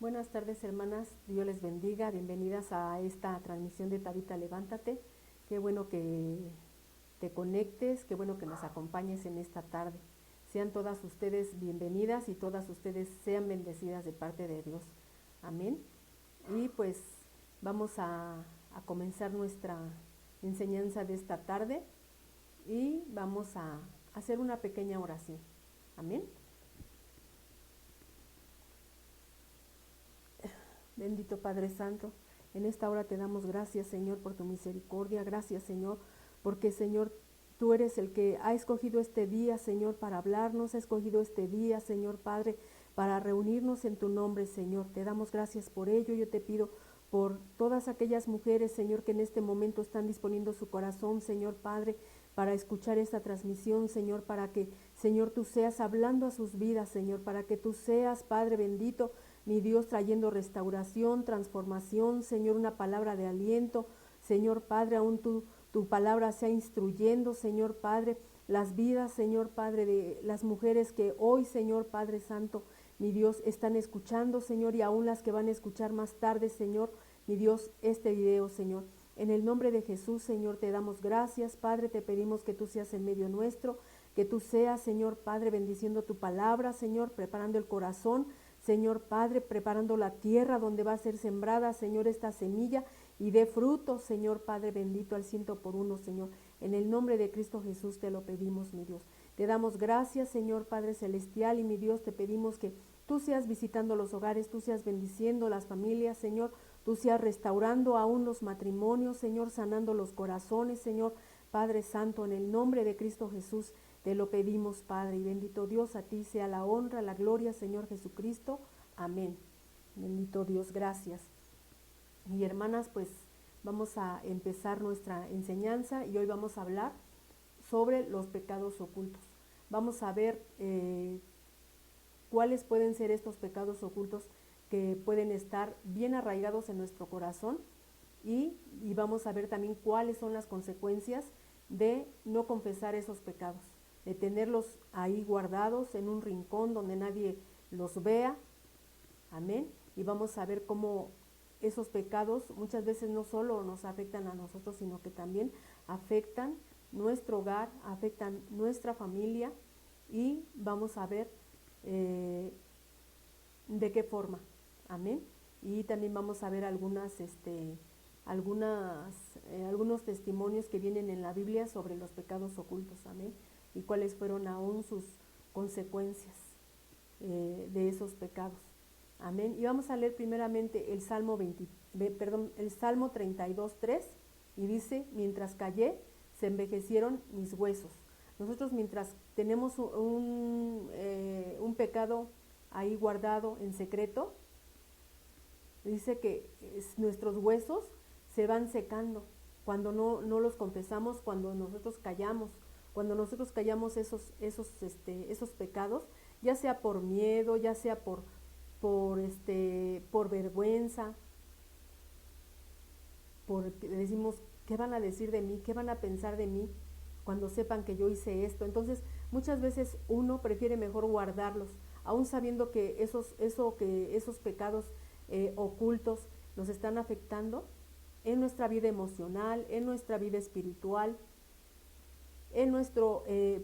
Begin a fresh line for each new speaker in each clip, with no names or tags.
Buenas tardes, hermanas, Dios les bendiga, bienvenidas a esta transmisión de Tabita Levántate. Qué bueno que te conectes, qué bueno que nos acompañes en esta tarde. Sean todas ustedes bienvenidas y todas ustedes sean bendecidas de parte de Dios. Amén. Y pues vamos a comenzar nuestra enseñanza de esta tarde y vamos a hacer una pequeña oración. Amén. Bendito Padre Santo, en esta hora te damos gracias, Señor, por tu misericordia. Gracias, Señor, porque, Señor, tú eres el que ha escogido este día, Señor, para hablarnos, ha escogido este día, Señor Padre, para reunirnos en tu nombre, Señor. Te damos gracias por ello. Yo te pido por todas aquellas mujeres, Señor, que en este momento están disponiendo su corazón, Señor Padre, para escuchar esta transmisión, Señor, para que, Señor, tú seas hablando a sus vidas, Señor, para que tú seas, Padre bendito, mi Dios, trayendo restauración, transformación, Señor, una palabra de aliento, Señor Padre, aún tu palabra sea instruyendo, Señor Padre, las vidas, Señor Padre, de las mujeres que hoy, Señor Padre Santo, mi Dios, están escuchando, Señor, y aún las que van a escuchar más tarde, Señor, mi Dios, este video, Señor. En el nombre de Jesús, Señor, te damos gracias, Padre, te pedimos que tú seas en medio nuestro, que tú seas, Señor Padre, bendiciendo tu palabra, Señor, preparando el corazón, Señor Padre, preparando la tierra donde va a ser sembrada, Señor, esta semilla y dé fruto, Señor Padre bendito, al 100 por 1, Señor. En el nombre de Cristo Jesús te lo pedimos, mi Dios. Te damos gracias, Señor Padre Celestial, y mi Dios, te pedimos que tú seas visitando los hogares, tú seas bendiciendo las familias, Señor, tú seas restaurando aún los matrimonios, Señor, sanando los corazones, Señor Padre Santo, en el nombre de Cristo Jesús. Te lo pedimos, Padre, y bendito Dios, a ti sea la honra, la gloria, Señor Jesucristo. Amén. Bendito Dios, gracias. Y hermanas, pues vamos a empezar nuestra enseñanza y hoy vamos a hablar sobre los pecados ocultos. Vamos a ver cuáles pueden ser estos pecados ocultos que pueden estar bien arraigados en nuestro corazón y vamos a ver también cuáles son las consecuencias de no confesar esos pecados, de tenerlos ahí guardados en un rincón donde nadie los vea. Amén. Y vamos a ver cómo esos pecados muchas veces no solo nos afectan a nosotros, sino que también afectan nuestro hogar, afectan nuestra familia, y vamos a ver de qué forma. Amén. Y también vamos a ver algunos testimonios que vienen en la Biblia sobre los pecados ocultos. Amén. Y cuáles fueron aún sus consecuencias de esos pecados. Amén. Y vamos a leer primeramente el Salmo 32:3, y dice: mientras callé, se envejecieron mis huesos. Nosotros, mientras tenemos un pecado ahí guardado en secreto, dice que nuestros huesos se van secando cuando no los confesamos, cuando nosotros callamos esos pecados, ya sea por miedo, ya sea por vergüenza, porque decimos: ¿qué van a decir de mí? ¿Qué van a pensar de mí cuando sepan que yo hice esto? Entonces, muchas veces uno prefiere mejor guardarlos, aún sabiendo que esos pecados ocultos nos están afectando en nuestra vida emocional, en nuestra vida espiritual,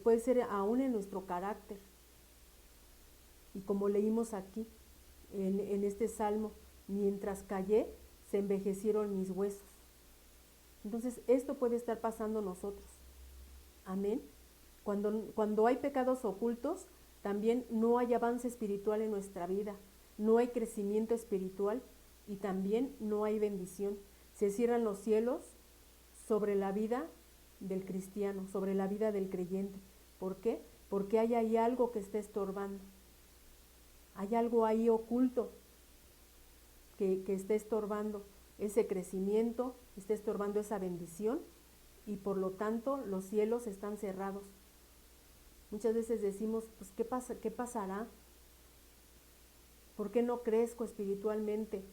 puede ser aún en nuestro carácter. Y como leímos aquí en este salmo: mientras callé, se envejecieron mis huesos. Entonces, esto puede estar pasando nosotros. Amén. Cuando hay pecados ocultos, también no hay avance espiritual en nuestra vida, no hay crecimiento espiritual y también no hay bendición. Se cierran los cielos sobre la vida del cristiano, sobre la vida del creyente. ¿Por qué? Porque hay ahí algo que está estorbando. Hay algo ahí oculto que está estorbando ese crecimiento, está estorbando esa bendición, y por lo tanto los cielos están cerrados. Muchas veces decimos: pues ¿qué pasará? ¿Por qué no crezco espiritualmente?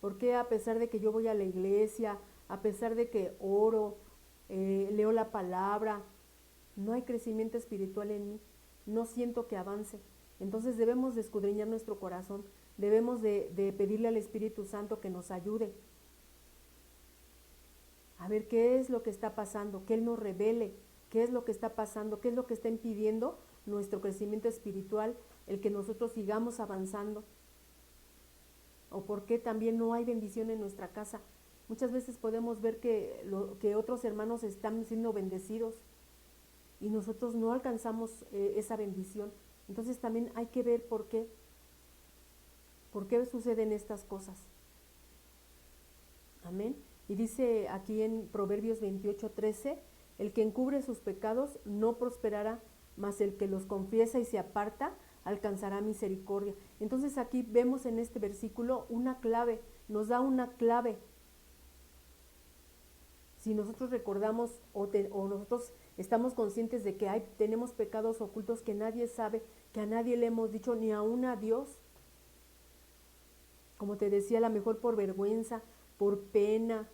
¿Por qué, a pesar de que yo voy a la iglesia, a pesar de que oro, leo la palabra, no hay crecimiento espiritual en mí? No siento que avance. Entonces debemos de escudriñar nuestro corazón, debemos de pedirle al Espíritu Santo que nos ayude a ver qué es lo que está pasando, que Él nos revele qué es lo que está pasando, qué es lo que está impidiendo nuestro crecimiento espiritual, el que nosotros sigamos avanzando, o por qué también no hay bendición en nuestra casa. Muchas veces podemos ver que otros hermanos están siendo bendecidos y nosotros no alcanzamos esa bendición. Entonces también hay que ver por qué suceden estas cosas. Amén. Y dice aquí en Proverbios 28:13, el que encubre sus pecados no prosperará, mas el que los confiesa y se aparta alcanzará misericordia. Entonces aquí vemos en este versículo una clave, nos da una clave. Si nosotros recordamos o nosotros estamos conscientes de que tenemos pecados ocultos que nadie sabe, que a nadie le hemos dicho, ni aún a Dios, como te decía, a lo mejor por vergüenza, por pena,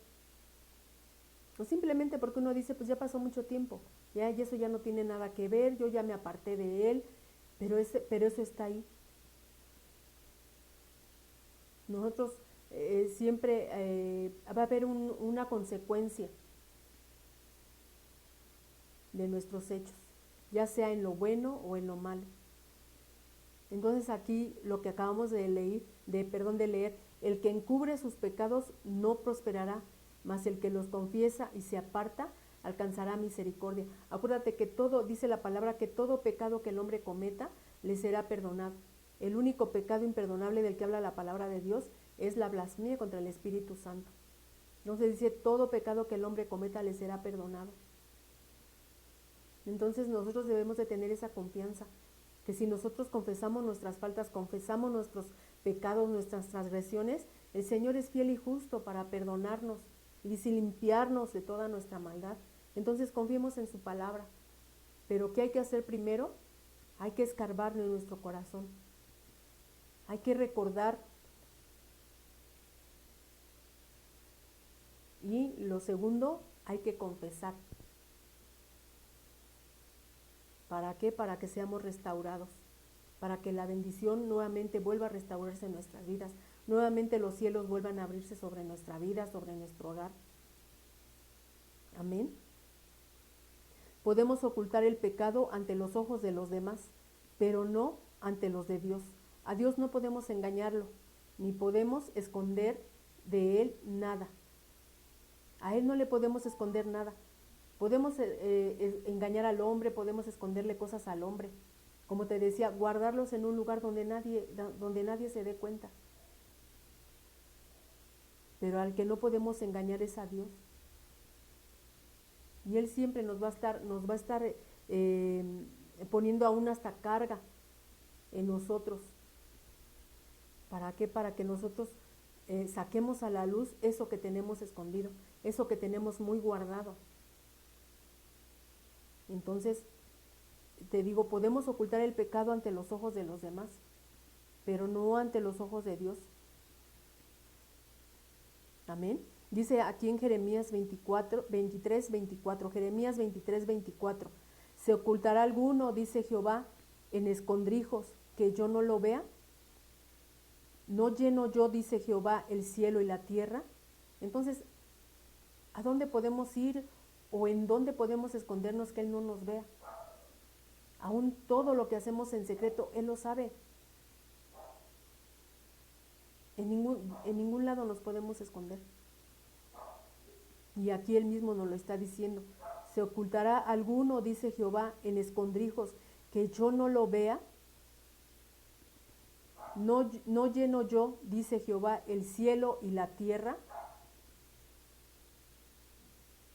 o simplemente porque uno dice, pues ya pasó mucho tiempo, ya, y eso ya no tiene nada que ver, yo ya me aparté de él, pero eso está ahí. Nosotros siempre va a haber una consecuencia de nuestros hechos, ya sea en lo bueno o en lo malo. Entonces aquí lo que acabamos de leer, el que encubre sus pecados no prosperará, mas el que los confiesa y se aparta alcanzará misericordia. Acuérdate que dice la palabra, que todo pecado que el hombre cometa le será perdonado. El único pecado imperdonable del que habla la palabra de Dios es la blasfemia contra el Espíritu Santo. Entonces dice, todo pecado que el hombre cometa le será perdonado. Entonces nosotros debemos de tener esa confianza, que si nosotros confesamos nuestras faltas, confesamos nuestros pecados, nuestras transgresiones, el Señor es fiel y justo para perdonarnos y limpiarnos de toda nuestra maldad. Entonces confiemos en su palabra. Pero ¿qué hay que hacer primero? Hay que escarbar en nuestro corazón. Hay que recordar. Y lo segundo, hay que confesar. ¿Para qué? Para que seamos restaurados, para que la bendición nuevamente vuelva a restaurarse en nuestras vidas, nuevamente los cielos vuelvan a abrirse sobre nuestra vida, sobre nuestro hogar. Amén. Podemos ocultar el pecado ante los ojos de los demás, pero no ante los de Dios. A Dios no podemos engañarlo, ni podemos esconder de Él nada. A Él no le podemos esconder nada. Podemos engañar al hombre, podemos esconderle cosas al hombre. Como te decía, guardarlos en un lugar donde nadie se dé cuenta. Pero al que no podemos engañar es a Dios. Y Él siempre nos va a estar poniendo aún hasta carga en nosotros. ¿Para qué? Para que nosotros saquemos a la luz eso que tenemos escondido, eso que tenemos muy guardado. Entonces, te digo, podemos ocultar el pecado ante los ojos de los demás, pero no ante los ojos de Dios. Amén. Dice aquí en Jeremías 23:24, Jeremías 23:24, ¿se ocultará alguno, dice Jehová, en escondrijos, que yo no lo vea? ¿No lleno yo, dice Jehová, el cielo y la tierra? Entonces, ¿a dónde podemos ir o en dónde podemos escondernos que Él no nos vea? Aún todo lo que hacemos en secreto, Él lo sabe. En ningún lado nos podemos esconder. Y aquí Él mismo nos lo está diciendo. ¿Se ocultará alguno, dice Jehová, en escondrijos, que yo no lo vea? ¿No lleno yo, dice Jehová, el cielo y la tierra?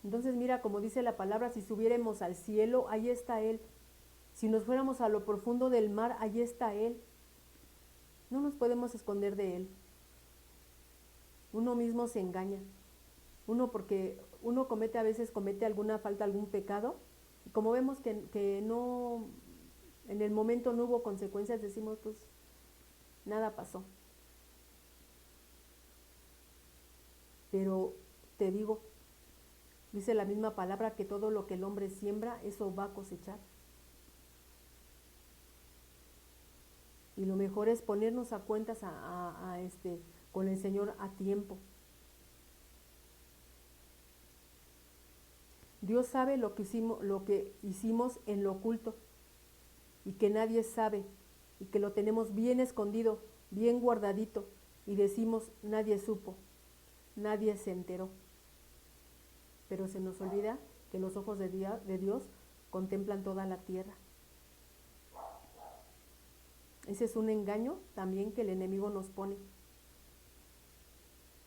Entonces mira, como dice la palabra, si subiéramos al cielo, ahí está Él. Si nos fuéramos a lo profundo del mar, ahí está Él. No nos podemos esconder de Él. Uno mismo se engaña. Porque uno a veces comete alguna falta, algún pecado. Y como vemos que no, en el momento no hubo consecuencias, decimos, pues, nada pasó. Pero te digo, dice la misma palabra, que todo lo que el hombre siembra, eso va a cosechar. Y lo mejor es ponernos a cuentas con el Señor a tiempo. Dios sabe lo que hicimos en lo oculto y que nadie sabe y que lo tenemos bien escondido, bien guardadito y decimos nadie supo, nadie se enteró. Pero se nos olvida que los ojos de Dios contemplan toda la tierra. Ese es un engaño también que el enemigo nos pone.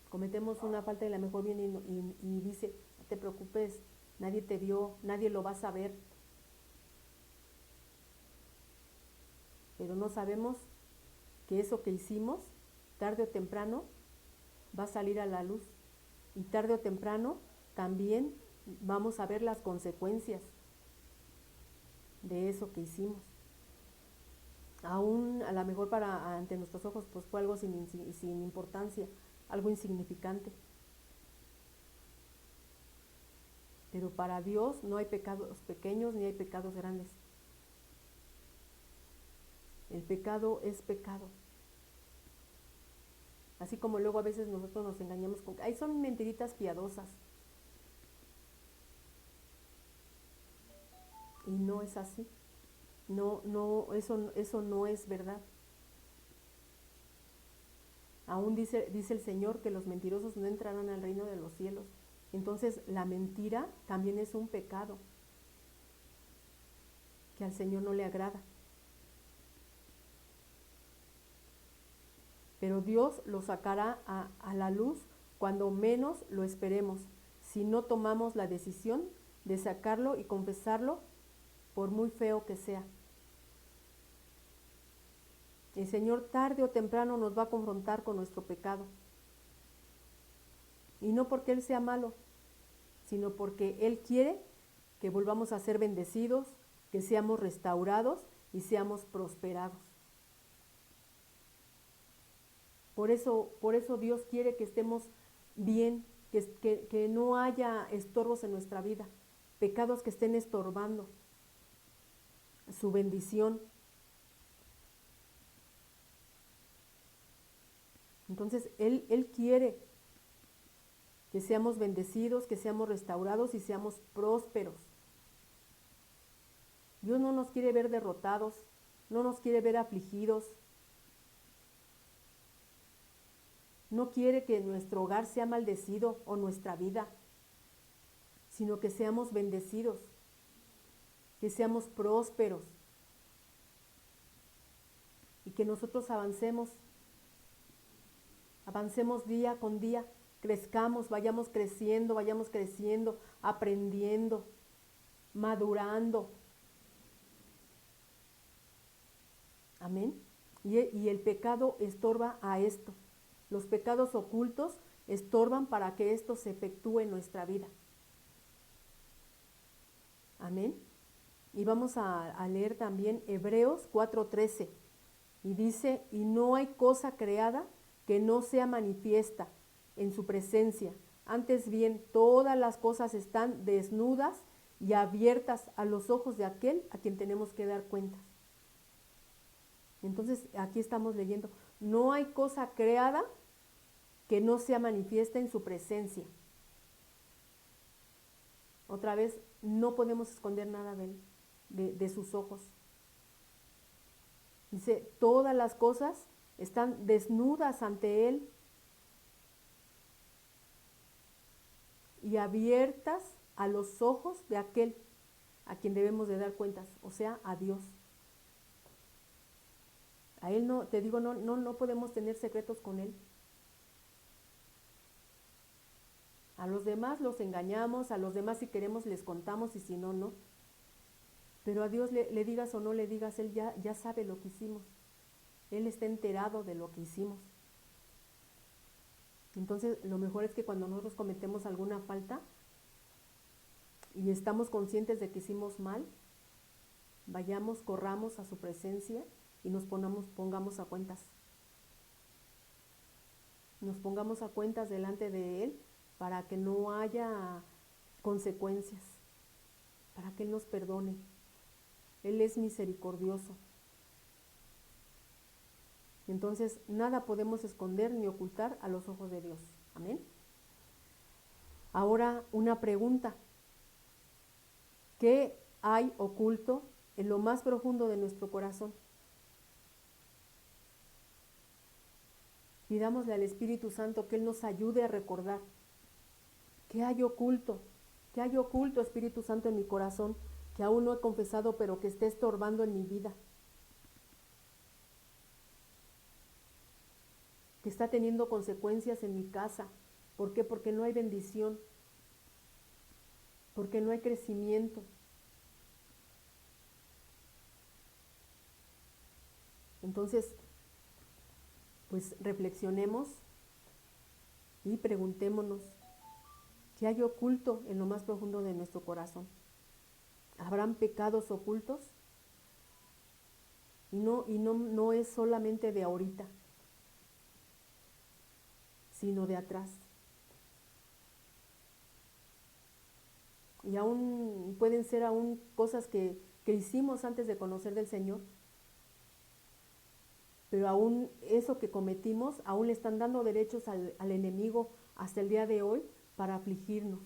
Cometemos una falta y a lo mejor viene y dice, no te preocupes, nadie te vio, nadie lo va a saber. Pero no sabemos que eso que hicimos, tarde o temprano, va a salir a la luz. Y tarde o temprano también vamos a ver las consecuencias de eso que hicimos. Aún a lo mejor ante nuestros ojos pues fue algo sin importancia, algo insignificante. Pero para Dios no hay pecados pequeños ni hay pecados grandes. El pecado es pecado. Así como luego a veces nosotros nos engañamos con, ay, son mentiritas piadosas. Y no es así. No, eso no es verdad. Aún dice el Señor que los mentirosos no entrarán al reino de los cielos. Entonces la mentira también es un pecado que al Señor no le agrada. Pero Dios lo sacará a la luz cuando menos lo esperemos, si no tomamos la decisión de sacarlo y confesarlo, por muy feo que sea. El Señor tarde o temprano nos va a confrontar con nuestro pecado. Y no porque Él sea malo, sino porque Él quiere que volvamos a ser bendecidos, que seamos restaurados y seamos prosperados. Por eso Dios quiere que estemos bien, que no haya estorbos en nuestra vida, pecados que estén estorbando su bendición. Entonces, Él quiere que seamos bendecidos, que seamos restaurados y seamos prósperos. Dios no nos quiere ver derrotados, no nos quiere ver afligidos. No quiere que nuestro hogar sea maldecido o nuestra vida, sino que seamos bendecidos, que seamos prósperos y que nosotros avancemos día con día, crezcamos, vayamos creciendo, aprendiendo, madurando. Amén. Y el pecado estorba a esto. Los pecados ocultos estorban para que esto se efectúe en nuestra vida. Amén. Y vamos a leer también Hebreos 4:13. Y dice, y no hay cosa creada que no sea manifiesta en su presencia. Antes bien, todas las cosas están desnudas y abiertas a los ojos de aquel a quien tenemos que dar cuentas. Entonces, aquí estamos leyendo, no hay cosa creada que no sea manifiesta en su presencia. Otra vez, no podemos esconder nada de sus ojos. Dice, todas las cosas están desnudas ante Él y abiertas a los ojos de aquel a quien debemos de dar cuentas, o sea, a Dios. A Él no, te digo, no podemos tener secretos con Él. A los demás los engañamos, a los demás si queremos les contamos y si no, no. Pero a Dios le digas o no le digas, Él ya sabe lo que hicimos. Él está enterado de lo que hicimos. Entonces, lo mejor es que cuando nosotros cometemos alguna falta y estamos conscientes de que hicimos mal, vayamos, corramos a su presencia y nos pongamos a cuentas. Nos pongamos a cuentas delante de Él para que no haya consecuencias, para que Él nos perdone. Él es misericordioso. Entonces, nada podemos esconder ni ocultar a los ojos de Dios. Amén. Ahora, una pregunta. ¿Qué hay oculto en lo más profundo de nuestro corazón? Pidámosle al Espíritu Santo que Él nos ayude a recordar. ¿Qué hay oculto? ¿Qué hay oculto, Espíritu Santo, en mi corazón que aún no he confesado, pero que esté estorbando en mi vida? Que está teniendo consecuencias en mi casa. ¿Por qué? Porque no hay bendición, porque no hay crecimiento. Entonces, pues reflexionemos y preguntémonos, ¿qué hay oculto en lo más profundo de nuestro corazón? ¿Habrán pecados ocultos? Y no es solamente de ahorita, sino de atrás. Y aún pueden ser aún cosas que hicimos antes de conocer del Señor, pero aún eso que cometimos, aún le están dando derechos al enemigo hasta el día de hoy para afligirnos.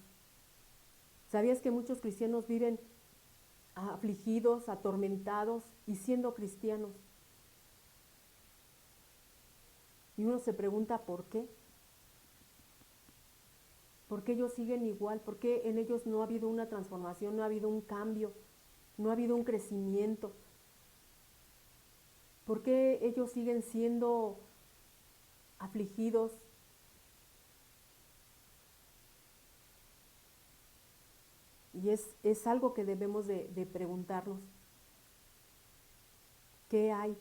¿Sabías que muchos cristianos viven afligidos, atormentados y siendo cristianos? Y uno se pregunta ¿por qué? ¿Por qué ellos siguen igual? ¿Por qué en ellos no ha habido una transformación, no ha habido un cambio, no ha habido un crecimiento? ¿Por qué ellos siguen siendo afligidos? Y es algo que debemos de preguntarnos. ¿Qué hay?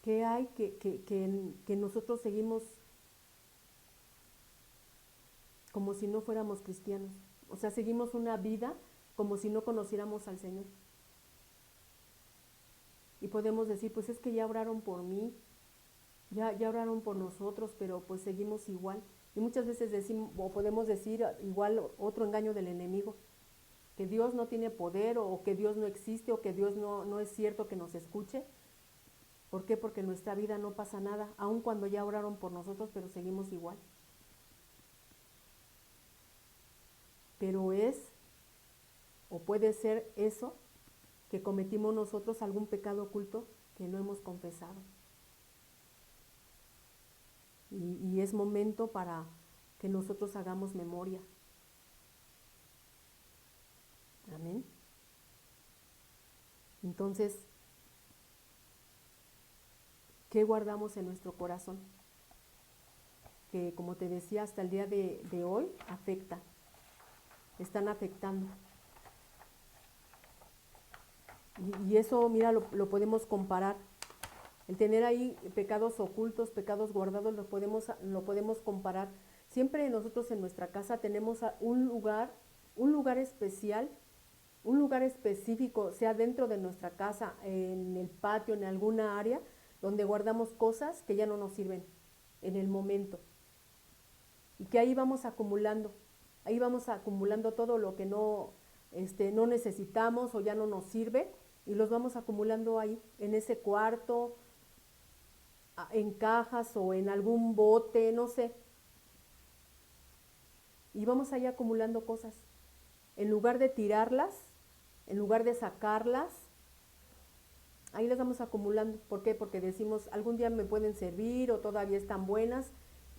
¿Qué hay que nosotros seguimos como si no fuéramos cristianos? O sea, seguimos una vida como si no conociéramos al Señor. Y podemos decir, pues es que ya oraron por mí, ya oraron por nosotros, pero pues seguimos igual. Y muchas veces decimos, o podemos decir igual otro engaño del enemigo, que Dios no tiene poder, o que Dios no existe, o que Dios no es cierto que nos escuche. ¿Por qué? Porque en nuestra vida no pasa nada, aun cuando ya oraron por nosotros, pero seguimos igual. Pero o puede ser eso, que cometimos nosotros algún pecado oculto que no hemos confesado. Y es momento para que nosotros hagamos memoria. Amén. Entonces, ¿qué guardamos en nuestro corazón? Que, como te decía, hasta el día de hoy están afectando. Y eso, mira, lo podemos comparar. El tener ahí pecados ocultos, pecados guardados, lo podemos comparar. Siempre nosotros en nuestra casa tenemos un lugar especial, un lugar específico, sea dentro de nuestra casa, en el patio, en alguna área, donde guardamos cosas que ya no nos sirven en el momento. Y que ahí vamos acumulando todo lo que no necesitamos o ya no nos sirve, y los vamos acumulando ahí, en ese cuarto, en cajas o en algún bote, no sé. Y vamos ahí acumulando cosas. En lugar de tirarlas, en lugar de sacarlas, ahí las vamos acumulando. ¿Por qué? Porque decimos, algún día me pueden servir, o todavía están buenas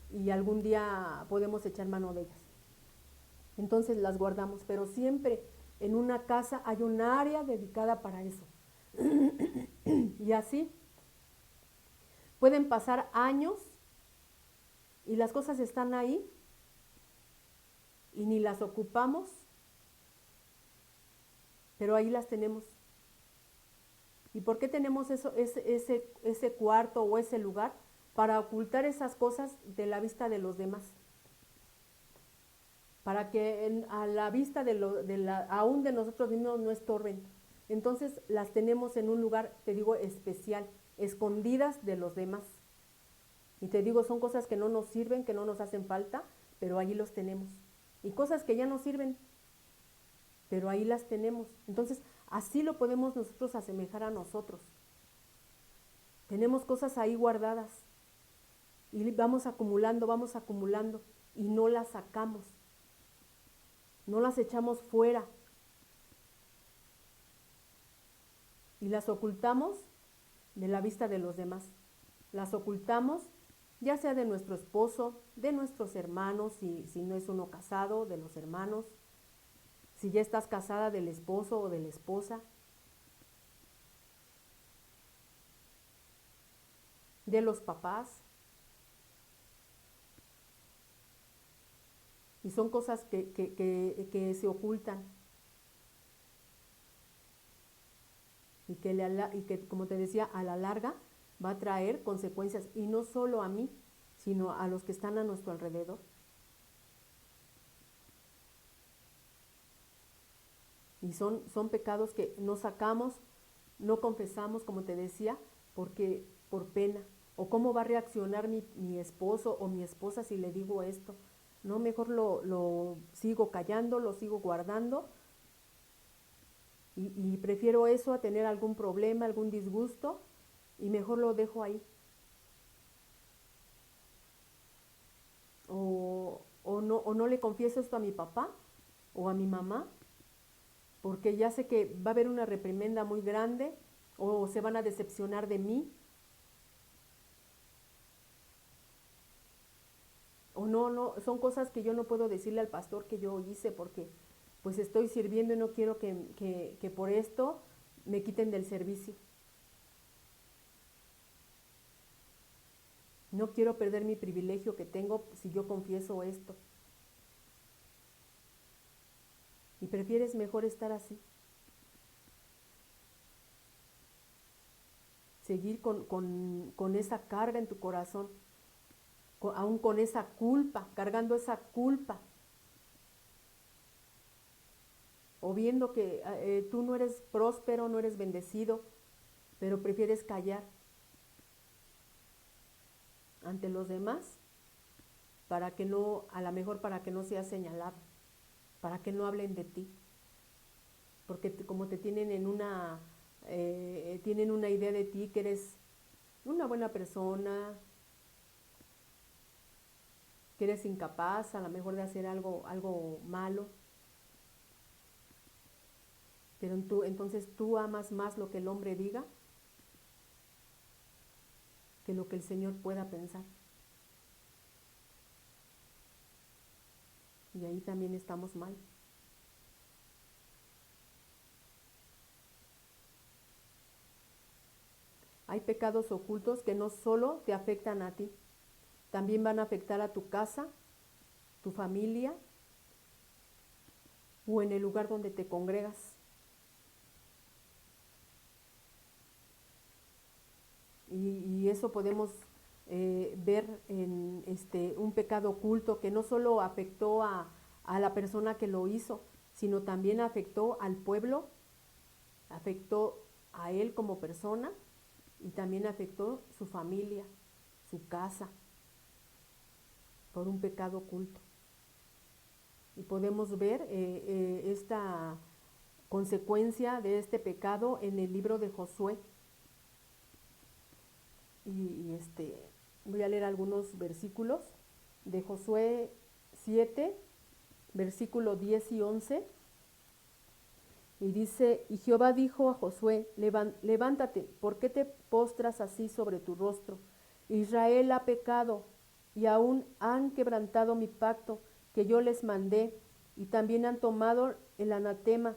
y algún día podemos echar mano de ellas. Entonces las guardamos, pero siempre en una casa hay un área dedicada para eso. Y así pueden pasar años y las cosas están ahí y ni las ocupamos, pero ahí las tenemos. ¿Y por qué tenemos ese cuarto o ese lugar? Para ocultar esas cosas de la vista de los demás. Para que a la vista aún de nosotros mismos no estorben. Entonces las tenemos en un lugar, te digo, especial, escondidas de los demás. Y te digo, son cosas que no nos sirven, que no nos hacen falta, pero allí los tenemos. Y cosas que ya no sirven, pero ahí las tenemos. Entonces, así lo podemos nosotros asemejar a nosotros. Tenemos cosas ahí guardadas y vamos acumulando y no las sacamos, no las echamos fuera y las ocultamos de la vista de los demás. Las ocultamos ya sea de nuestro esposo, de nuestros hermanos, si no es uno casado, de los hermanos, si ya estás casada, del esposo o de la esposa, de los papás. Y son cosas que se ocultan y que, como te decía, a la larga va a traer consecuencias, y no solo a mí, sino a los que están a nuestro alrededor. Y son pecados que no sacamos, no confesamos, como te decía, porque por pena. O cómo va a reaccionar mi esposo o mi esposa si le digo esto. No, mejor lo sigo callando, lo sigo guardando, y prefiero eso a tener algún problema, algún disgusto, y mejor lo dejo ahí. O no le confieso esto a mi papá o a mi mamá, porque ya sé que va a haber una reprimenda muy grande, o se van a decepcionar de mí, o no, son cosas que yo no puedo decirle al pastor que yo hice, porque pues estoy sirviendo y no quiero que por esto me quiten del servicio. No quiero perder mi privilegio que tengo si yo confieso esto. Y prefieres mejor estar así. Seguir con esa carga en tu corazón, aún con esa culpa, cargando esa culpa, o viendo que tú no eres próspero, no eres bendecido, pero prefieres callar ante los demás para que no, a lo mejor para que no seas señalado, para que no hablen de ti, porque como te tienen tienen una idea de ti, que eres una buena persona, que eres incapaz a lo mejor de hacer algo malo, pero entonces tú amas más lo que el hombre diga que lo que el Señor pueda pensar. Y ahí también estamos mal. Hay pecados ocultos que no solo te afectan a ti, también van a afectar a tu casa, tu familia o en el lugar donde te congregas. Y eso podemos ver en un pecado oculto que no solo afectó a la persona que lo hizo, sino también afectó al pueblo, afectó a él como persona, y también afectó su familia, su casa, por un pecado oculto. Y podemos ver esta consecuencia de este pecado en el libro de Josué. Y voy a leer algunos versículos de Josué 7, versículo 10 y 11. Y dice: y Jehová dijo a Josué: levántate, ¿por qué te postras así sobre tu rostro? Israel ha pecado, y aún han quebrantado mi pacto que yo les mandé, y también han tomado el anatema,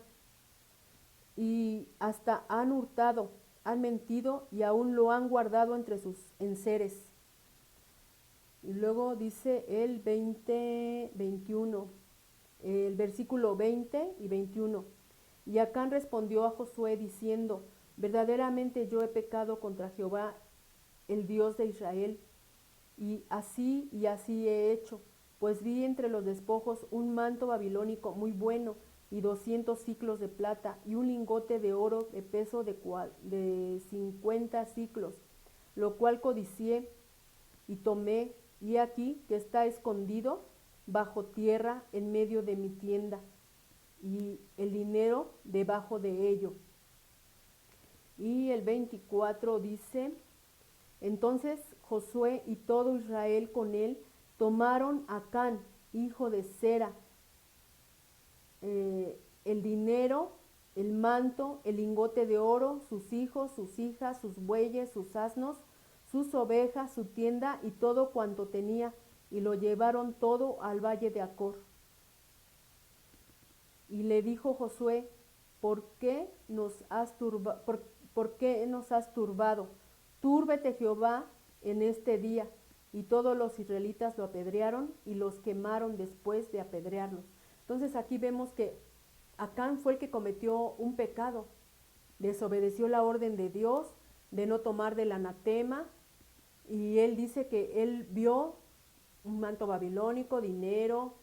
y hasta han hurtado, han mentido, y aún lo han guardado entre sus enseres. Y luego dice el 21, el versículo 20 y 21. Y Acán respondió a Josué diciendo: verdaderamente yo he pecado contra Jehová, el Dios de Israel, y así he hecho, pues vi entre los despojos un manto babilónico muy bueno, y 200 siclos de plata, y un lingote de oro de peso de 50 siclos, lo cual codicié y tomé, y aquí que está escondido bajo tierra en medio de mi tienda, y el dinero debajo de ello. Y el 24 dice: Entonces Josué y todo Israel con él tomaron a Acán, hijo de Zera, el dinero, el manto, el lingote de oro, sus hijos, sus hijas, sus bueyes, sus asnos, sus ovejas, su tienda y todo cuanto tenía, y lo llevaron todo al valle de Acor. Y le dijo Josué, ¿por qué nos has turbado? Túrbete Jehová en este día. Y todos los israelitas lo apedrearon y los quemaron después de apedrearlos. Entonces aquí vemos que Acán fue el que cometió un pecado, desobedeció la orden de Dios de no tomar del anatema, y él dice que él vio un manto babilónico, dinero,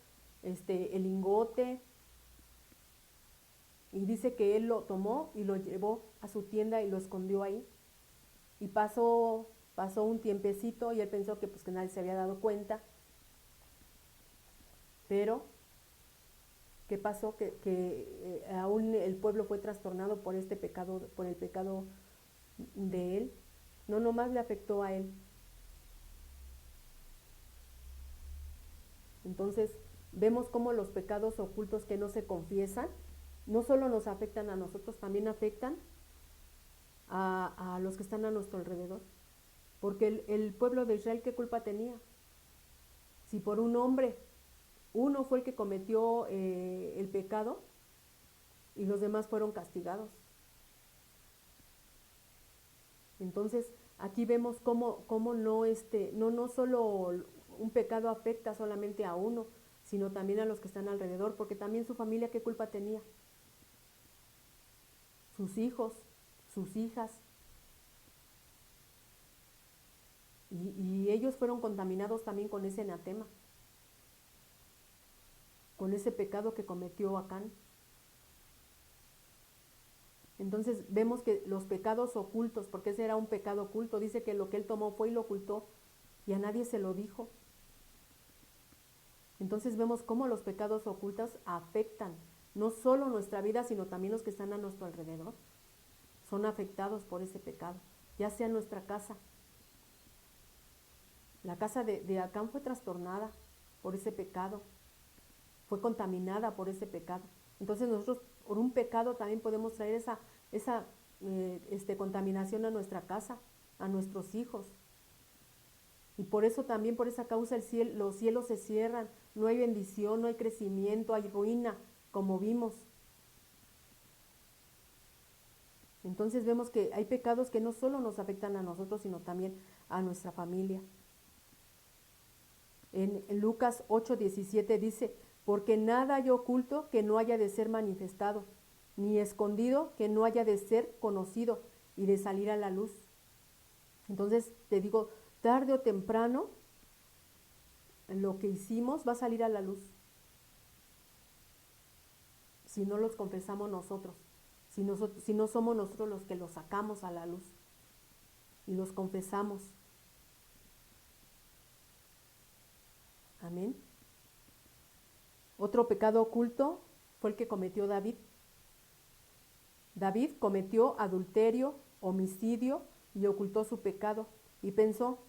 el lingote, y dice que él lo tomó y lo llevó a su tienda y lo escondió ahí. Y pasó un tiempecito y él pensó que pues que nadie se había dado cuenta, pero ¿qué pasó? Que aún el pueblo fue trastornado por este pecado, por el pecado de él. No nomás le afectó a él. Entonces vemos cómo los pecados ocultos que no se confiesan no solo nos afectan a nosotros, también afectan a los que están a nuestro alrededor. Porque el pueblo de Israel, ¿qué culpa tenía? Si por un hombre, uno fue el que cometió el pecado y los demás fueron castigados. Entonces aquí vemos cómo no solo un pecado afecta solamente a uno, sino también a los que están alrededor, porque también su familia, ¿qué culpa tenía? Sus hijos, sus hijas. Y ellos fueron contaminados también con ese anatema, con ese pecado que cometió Acán. Entonces vemos que los pecados ocultos, porque ese era un pecado oculto, dice que lo que él tomó fue y lo ocultó y a nadie se lo dijo. Entonces vemos cómo los pecados ocultos afectan no solo nuestra vida, sino también los que están a nuestro alrededor. Son afectados por ese pecado, ya sea nuestra casa. La casa de Acán fue trastornada por ese pecado, fue contaminada por ese pecado. Entonces nosotros por un pecado también podemos traer esa contaminación a nuestra casa, a nuestros hijos. Y por eso también, por esa causa, los cielos se cierran, no hay bendición, no hay crecimiento, hay ruina, como vimos. Entonces vemos que hay pecados que no solo nos afectan a nosotros, sino también a nuestra familia. En Lucas 8:17 dice, porque nada hay oculto que no haya de ser manifestado, ni escondido que no haya de ser conocido y de salir a la luz. Entonces te digo, tarde o temprano, lo que hicimos va a salir a la luz. Si no los confesamos nosotros, si no somos nosotros los que los sacamos a la luz y los confesamos. Amén. Otro pecado oculto fue el que cometió David. David cometió adulterio, homicidio y ocultó su pecado y pensó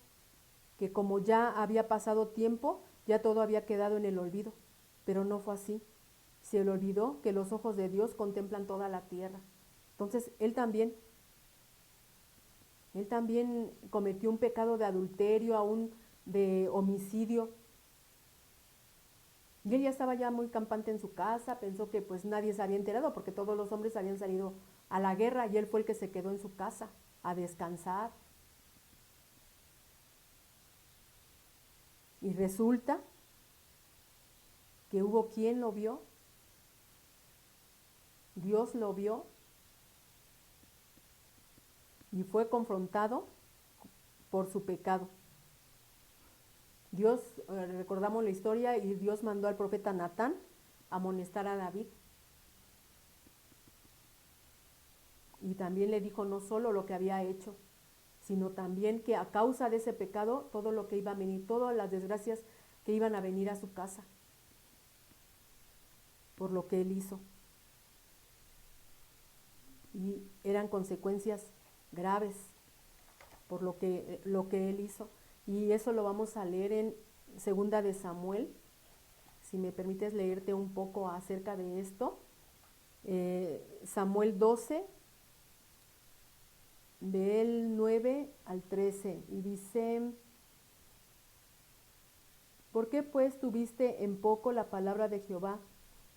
que como ya había pasado tiempo, ya todo había quedado en el olvido, pero no fue así. Se le olvidó que los ojos de Dios contemplan toda la tierra. Entonces él también cometió un pecado de adulterio, aún de homicidio. Y él ya estaba ya muy campante en su casa, pensó que pues nadie se había enterado porque todos los hombres habían salido a la guerra y él fue el que se quedó en su casa a descansar. Y resulta que hubo quien lo vio, Dios lo vio y fue confrontado por su pecado. Dios, recordamos la historia, y Dios mandó al profeta Natán a amonestar a David. Y también le dijo no solo lo que había hecho, sino también que a causa de ese pecado, todo lo que iba a venir, todas las desgracias que iban a venir a su casa, por lo que él hizo. Y eran consecuencias graves, por lo que él hizo. Y eso lo vamos a leer en Segunda de Samuel. Si me permites leerte un poco acerca de esto. Samuel 12, del 9 al 13, y dice: ¿Por qué pues tuviste en poco la palabra de Jehová,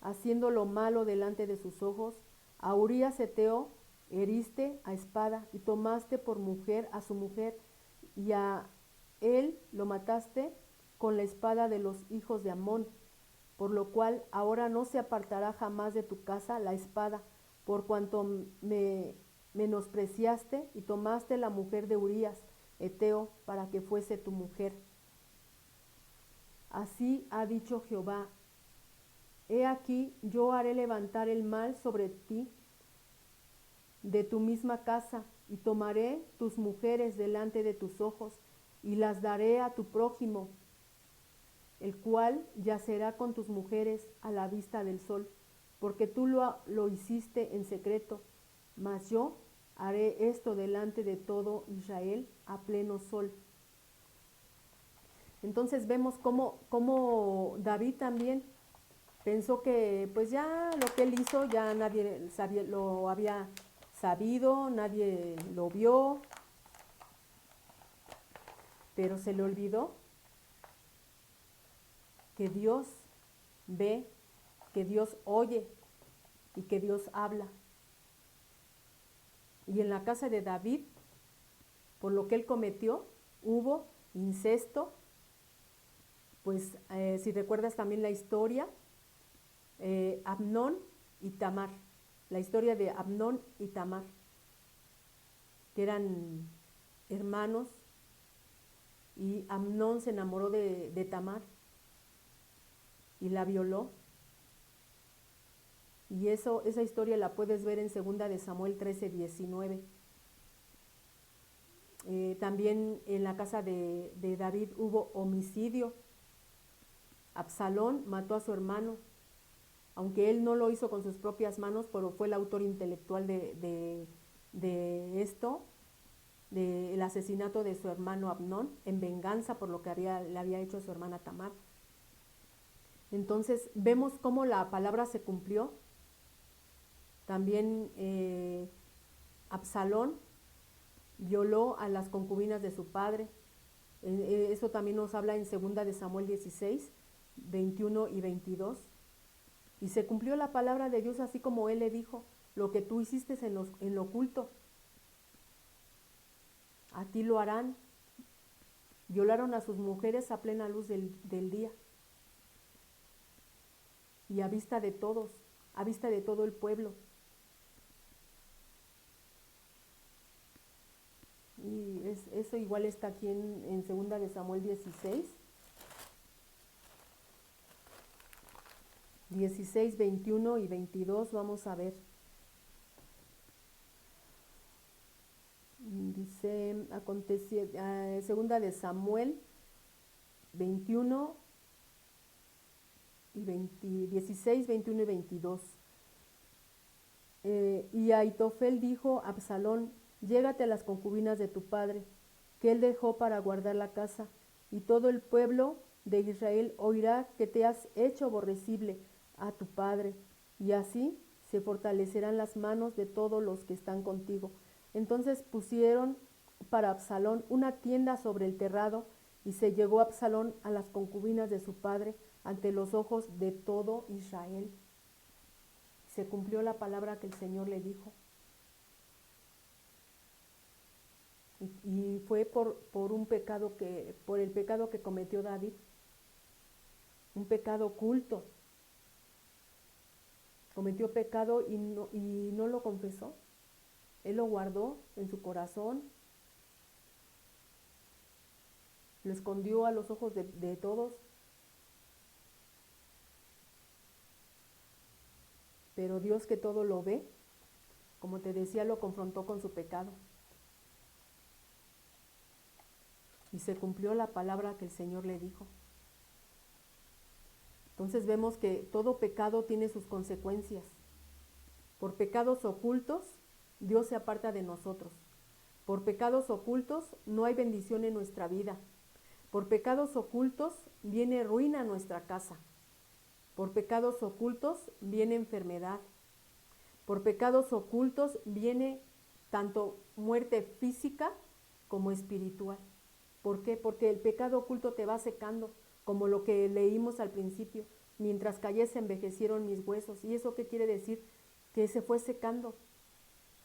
haciendo lo malo delante de sus ojos? A Urías Heteo heriste a espada, y tomaste por mujer a su mujer, y a él lo mataste con la espada de los hijos de Amón, por lo cual ahora no se apartará jamás de tu casa la espada, por cuanto me menospreciaste y tomaste la mujer de Urías Heteo para que fuese tu mujer. Así ha dicho Jehová: He aquí, yo haré levantar el mal sobre ti de tu misma casa, y tomaré tus mujeres delante de tus ojos, y las daré a tu prójimo, el cual yacerá con tus mujeres a la vista del sol, porque tú lo hiciste en secreto, mas yo haré esto delante de todo Israel a pleno sol. Entonces vemos cómo David también pensó que pues ya lo que él hizo ya nadie lo había sabido, nadie lo vio, pero se le olvidó que Dios ve, que Dios oye y que Dios habla. Y en la casa de David, por lo que él cometió, hubo incesto. Pues si recuerdas también la historia, Amnón y Tamar, la historia de Amnón y Tamar, que eran hermanos, y Amnón se enamoró de Tamar y la violó. Y esa historia la puedes ver en 2 de Samuel 13:19. También en la casa de David hubo homicidio. Absalón mató a su hermano, aunque él no lo hizo con sus propias manos, pero fue el autor intelectual de esto, del asesinato de su hermano Amnón, en venganza por lo que le había hecho a su hermana Tamar. Entonces vemos cómo la palabra se cumplió. También Absalón violó a las concubinas de su padre. Eso también nos habla en 2 de Samuel 16, 21 y 22. Y se cumplió la palabra de Dios así como él le dijo: lo que tú hiciste en lo oculto, a ti lo harán. Violaron a sus mujeres a plena luz del día y a vista de todos, a vista de todo el pueblo. Y eso igual está aquí en 2 de Samuel 16, 21 y 22, vamos a ver. Dice, aconteció, 2 de Samuel 21 y 16, 21 y 22. Y Aitofel dijo a Absalón: llégate a las concubinas de tu padre, que él dejó para guardar la casa, y todo el pueblo de Israel oirá que te has hecho aborrecible a tu padre, y así se fortalecerán las manos de todos los que están contigo. Entonces pusieron para Absalón una tienda sobre el terrado, y se llegó Absalón a las concubinas de su padre ante los ojos de todo Israel. Se cumplió la palabra que el Señor le dijo. Y fue por el pecado que cometió David, un pecado oculto. Cometió pecado y no lo confesó. Él lo guardó en su corazón, lo escondió a los ojos de todos. Pero Dios, que todo lo ve, como te decía, lo confrontó con su pecado. Y se cumplió la palabra que el Señor le dijo. Entonces vemos que todo pecado tiene sus consecuencias. Por pecados ocultos, Dios se aparta de nosotros. Por pecados ocultos no hay bendición en nuestra vida. Por pecados ocultos viene ruina a nuestra casa. Por pecados ocultos viene enfermedad. Por pecados ocultos viene tanto muerte física como espiritual. ¿Por qué? Porque el pecado oculto te va secando, como lo que leímos al principio. Mientras callé se envejecieron mis huesos. ¿Y eso qué quiere decir? Que se fue secando.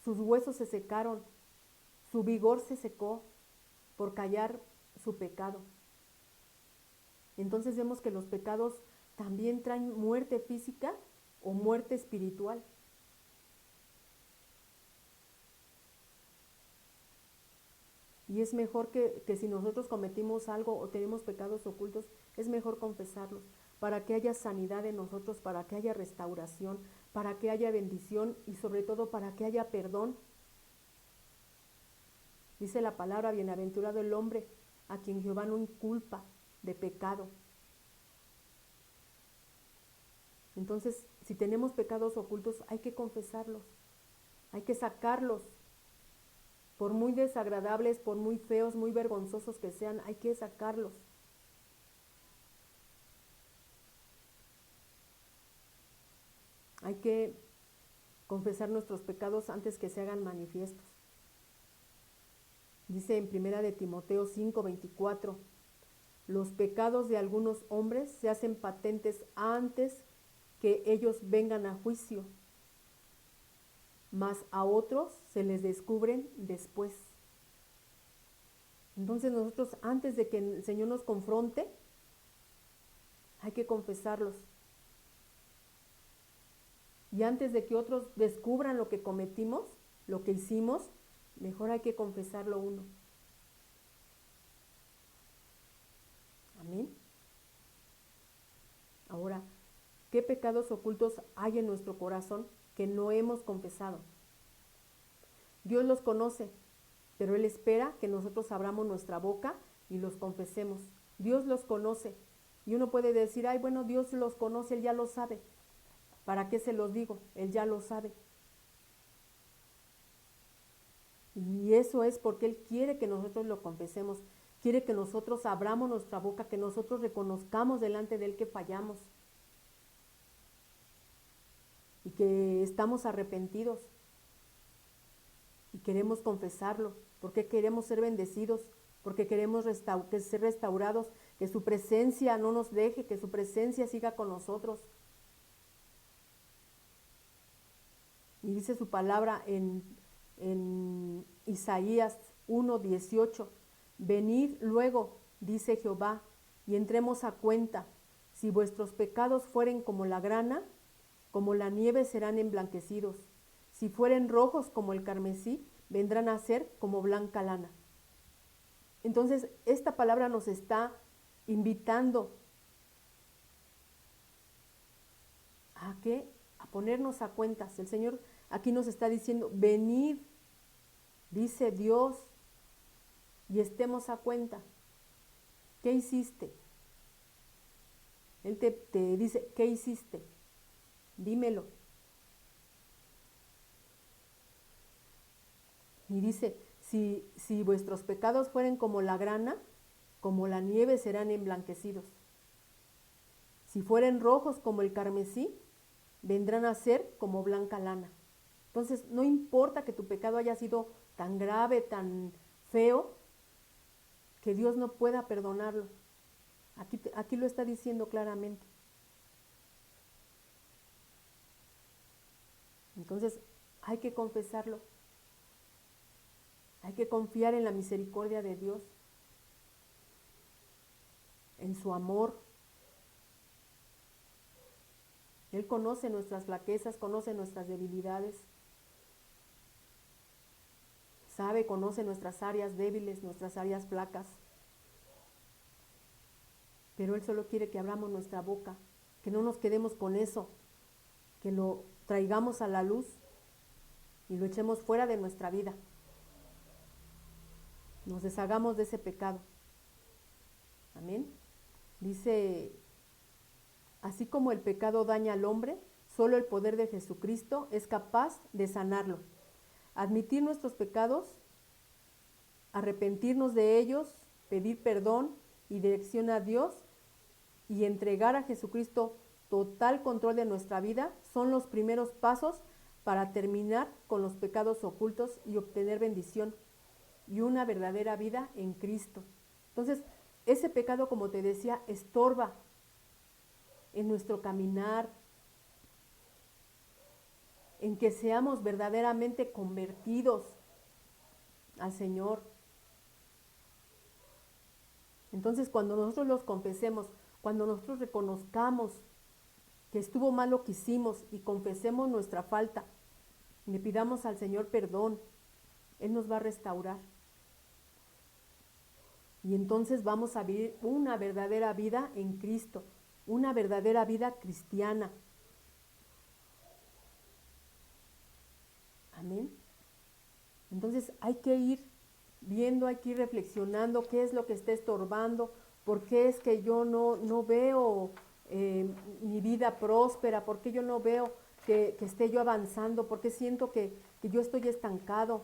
Sus huesos se secaron, su vigor se secó por callar su pecado. Entonces vemos que los pecados también traen muerte física o muerte espiritual. Y es mejor que si nosotros cometimos algo o tenemos pecados ocultos, es mejor confesarlos, para que haya sanidad en nosotros, para que haya restauración, para que haya bendición y sobre todo para que haya perdón. Dice la palabra, bienaventurado el hombre a quien Jehová no inculpa de pecado. Entonces, si tenemos pecados ocultos, hay que confesarlos, hay que sacarlos. Por muy desagradables, por muy feos, muy vergonzosos que sean, hay que sacarlos. Hay que confesar nuestros pecados antes que se hagan manifiestos. Dice en 1 de Timoteo 5:24, los pecados de algunos hombres se hacen patentes antes que ellos vengan a juicio, mas a otros se les descubren después. Entonces nosotros, antes de que el Señor nos confronte, hay que confesarlos. Y antes de que otros descubran lo que cometimos, lo que hicimos, mejor hay que confesarlo uno. Amén. Ahora, ¿qué pecados ocultos hay en nuestro corazón que no hemos confesado? Dios los conoce, pero Él espera que nosotros abramos nuestra boca y los confesemos. Dios los conoce. Y uno puede decir, ay, bueno, Dios los conoce, Él ya lo sabe. ¿Para qué se los digo? Él ya lo sabe. Y eso es porque Él quiere que nosotros lo confesemos. Quiere que nosotros abramos nuestra boca, que nosotros reconozcamos delante de Él que fallamos. Y que estamos arrepentidos. Y queremos confesarlo. Porque queremos ser bendecidos. Porque queremos ser restaurados. Que su presencia no nos deje. Que su presencia siga con nosotros. Y dice su palabra en Isaías 1:18, venid luego, dice Jehová, y entremos a cuenta. Si vuestros pecados fueren como la grana, como la nieve serán emblanquecidos. Si fueren rojos como el carmesí, vendrán a ser como blanca lana. Entonces, esta palabra nos está invitando ¿a qué? A ponernos a cuentas. El Señor aquí nos está diciendo, venid, dice Dios, y estemos a cuenta. ¿Qué hiciste? Él te dice, ¿qué hiciste? Dímelo. Y dice, si vuestros pecados fueren como la grana, como la nieve serán emblanquecidos. Si fueren rojos como el carmesí, vendrán a ser como blanca lana. Entonces, no importa que tu pecado haya sido tan grave, tan feo, que Dios no pueda perdonarlo. Aquí lo está diciendo claramente. Entonces, hay que confesarlo. Hay que confiar en la misericordia de Dios, en su amor. Él conoce nuestras flaquezas, conoce nuestras debilidades. Conoce nuestras áreas débiles, nuestras áreas flacas. Pero Él solo quiere que abramos nuestra boca, que no nos quedemos con eso, que lo traigamos a la luz y lo echemos fuera de nuestra vida. Nos deshagamos de ese pecado. Amén. Dice, así como el pecado daña al hombre, solo el poder de Jesucristo es capaz de sanarlo. Admitir nuestros pecados arrepentirnos de ellos, pedir perdón y dirección a Dios y entregar a Jesucristo total control de nuestra vida son los primeros pasos para terminar con los pecados ocultos y obtener bendición y una verdadera vida en Cristo. Entonces, ese pecado, como te decía, estorba en nuestro caminar, en que seamos verdaderamente convertidos al Señor. Entonces, cuando nosotros los confesemos, cuando nosotros reconozcamos que estuvo mal lo que hicimos y confesemos nuestra falta, le pidamos al Señor perdón, Él nos va a restaurar. Y entonces vamos a vivir una verdadera vida en Cristo, una verdadera vida cristiana. Amén. Entonces hay que ir viendo, hay que ir reflexionando qué es lo que está estorbando, por qué es que yo no veo mi vida próspera, por qué yo no veo que esté yo avanzando, por qué siento que yo estoy estancado,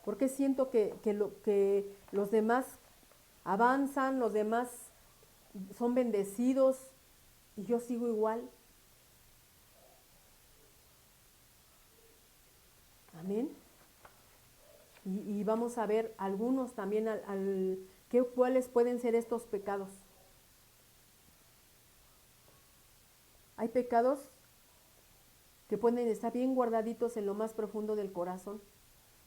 por qué siento que los demás avanzan, los demás son bendecidos y yo sigo igual. Amén. Y vamos a ver algunos también cuáles pueden ser estos pecados. Hay pecados que pueden estar bien guardaditos en lo más profundo del corazón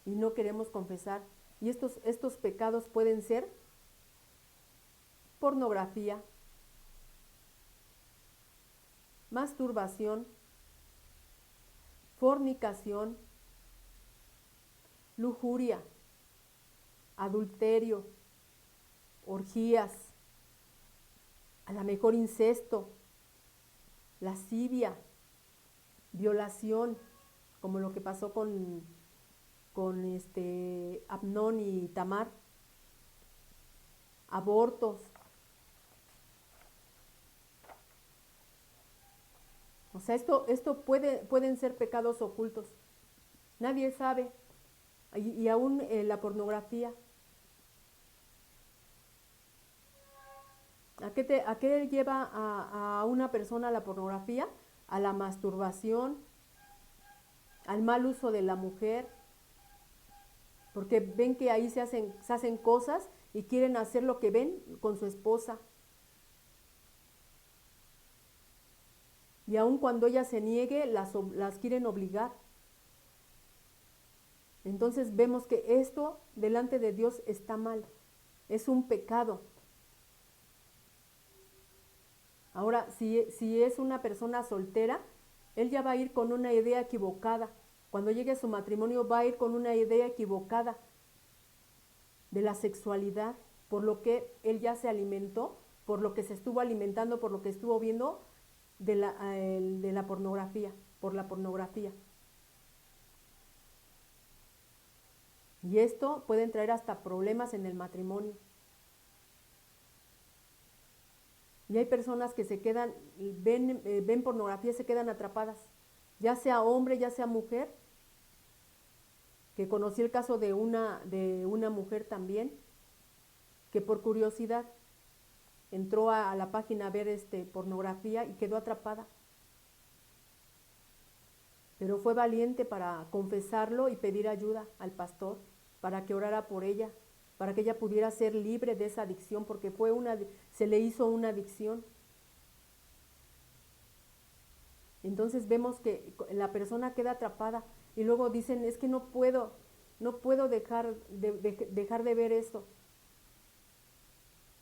y no queremos confesar. Y estos pecados pueden ser pornografía, masturbación, fornicación, lujuria, adulterio, orgías, a lo mejor incesto, lascivia, violación, como lo que pasó con Amnón y Tamar, abortos. O sea, esto pueden ser pecados ocultos. Nadie sabe. Y aún la pornografía. ¿A qué lleva a una persona la pornografía? A la masturbación, al mal uso de la mujer, porque ven que ahí se hacen cosas y quieren hacer lo que ven con su esposa. Y aun cuando ella se niegue, las quieren obligar. Entonces vemos que esto delante de Dios está mal, es un pecado. Ahora, si es una persona soltera, él ya va a ir con una idea equivocada. Cuando llegue a su matrimonio va a ir con una idea equivocada de la sexualidad, por lo que él ya se alimentó, por lo que se estuvo alimentando, por lo que estuvo viendo de la pornografía, por la pornografía. Y esto puede traer hasta problemas en el matrimonio. Y hay personas que ven pornografía y se quedan atrapadas, ya sea hombre, ya sea mujer, que conocí el caso de una mujer también, que por curiosidad entró a la página a ver pornografía y quedó atrapada. Pero fue valiente para confesarlo y pedir ayuda al pastor para que orara por ella, para que ella pudiera ser libre de esa adicción, porque se le hizo una adicción. Entonces vemos que la persona queda atrapada y luego dicen, es que no puedo dejar de ver esto.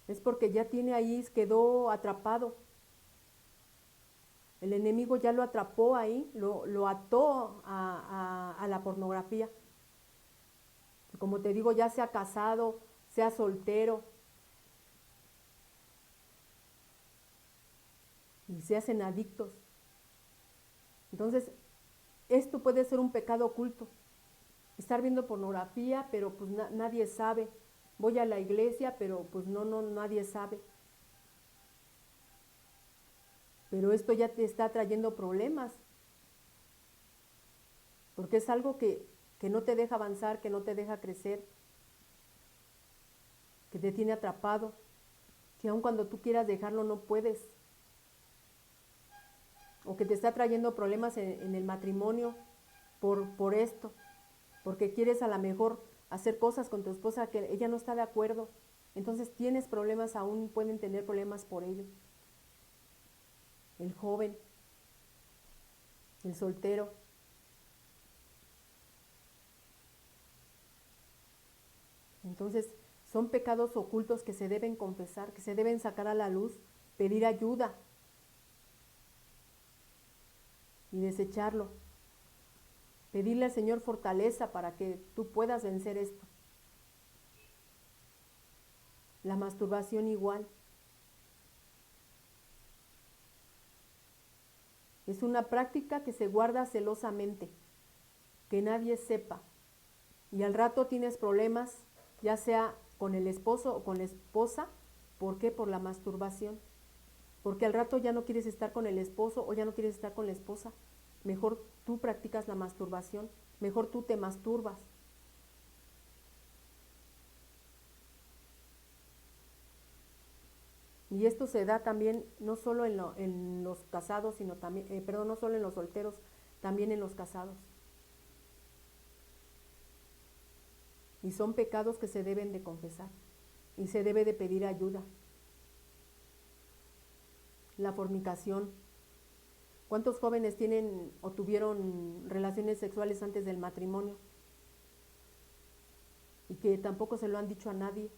Es porque ya tiene ahí, quedó atrapado. El enemigo ya lo atrapó ahí, lo ató a la pornografía. Como te digo, ya sea casado, sea soltero, y se hacen adictos. Entonces, esto puede ser un pecado oculto. Estar viendo pornografía, pero pues nadie sabe. Voy a la iglesia, pero pues nadie sabe. Pero esto ya te está trayendo problemas, porque es algo que no te deja avanzar, que no te deja crecer. que te tiene atrapado, que aun cuando tú quieras dejarlo no puedes, o que te está trayendo problemas en el matrimonio por esto, porque quieres a lo mejor hacer cosas con tu esposa que ella no está de acuerdo. Entonces tienes problemas, aún pueden tener problemas por ello. El joven, el soltero. Entonces son pecados ocultos que se deben confesar, que se deben sacar a la luz, pedir ayuda y desecharlo. Pedirle al Señor fortaleza para que tú puedas vencer esto. La masturbación igual. Es una práctica que se guarda celosamente, que nadie sepa. Y al rato tienes problemas, ya sea con el esposo o con la esposa. ¿Por qué? Por la masturbación. Porque al rato ya no quieres estar con el esposo o ya no quieres estar con la esposa. Mejor tú practicas la masturbación, mejor tú te masturbas. Y esto se da también no solo en los casados, sino también, no solo en los solteros, también en los casados. Y son pecados que se deben de confesar y se debe de pedir ayuda. La fornicación. ¿Cuántos jóvenes tienen o tuvieron relaciones sexuales antes del matrimonio? Y que tampoco se lo han dicho a nadie.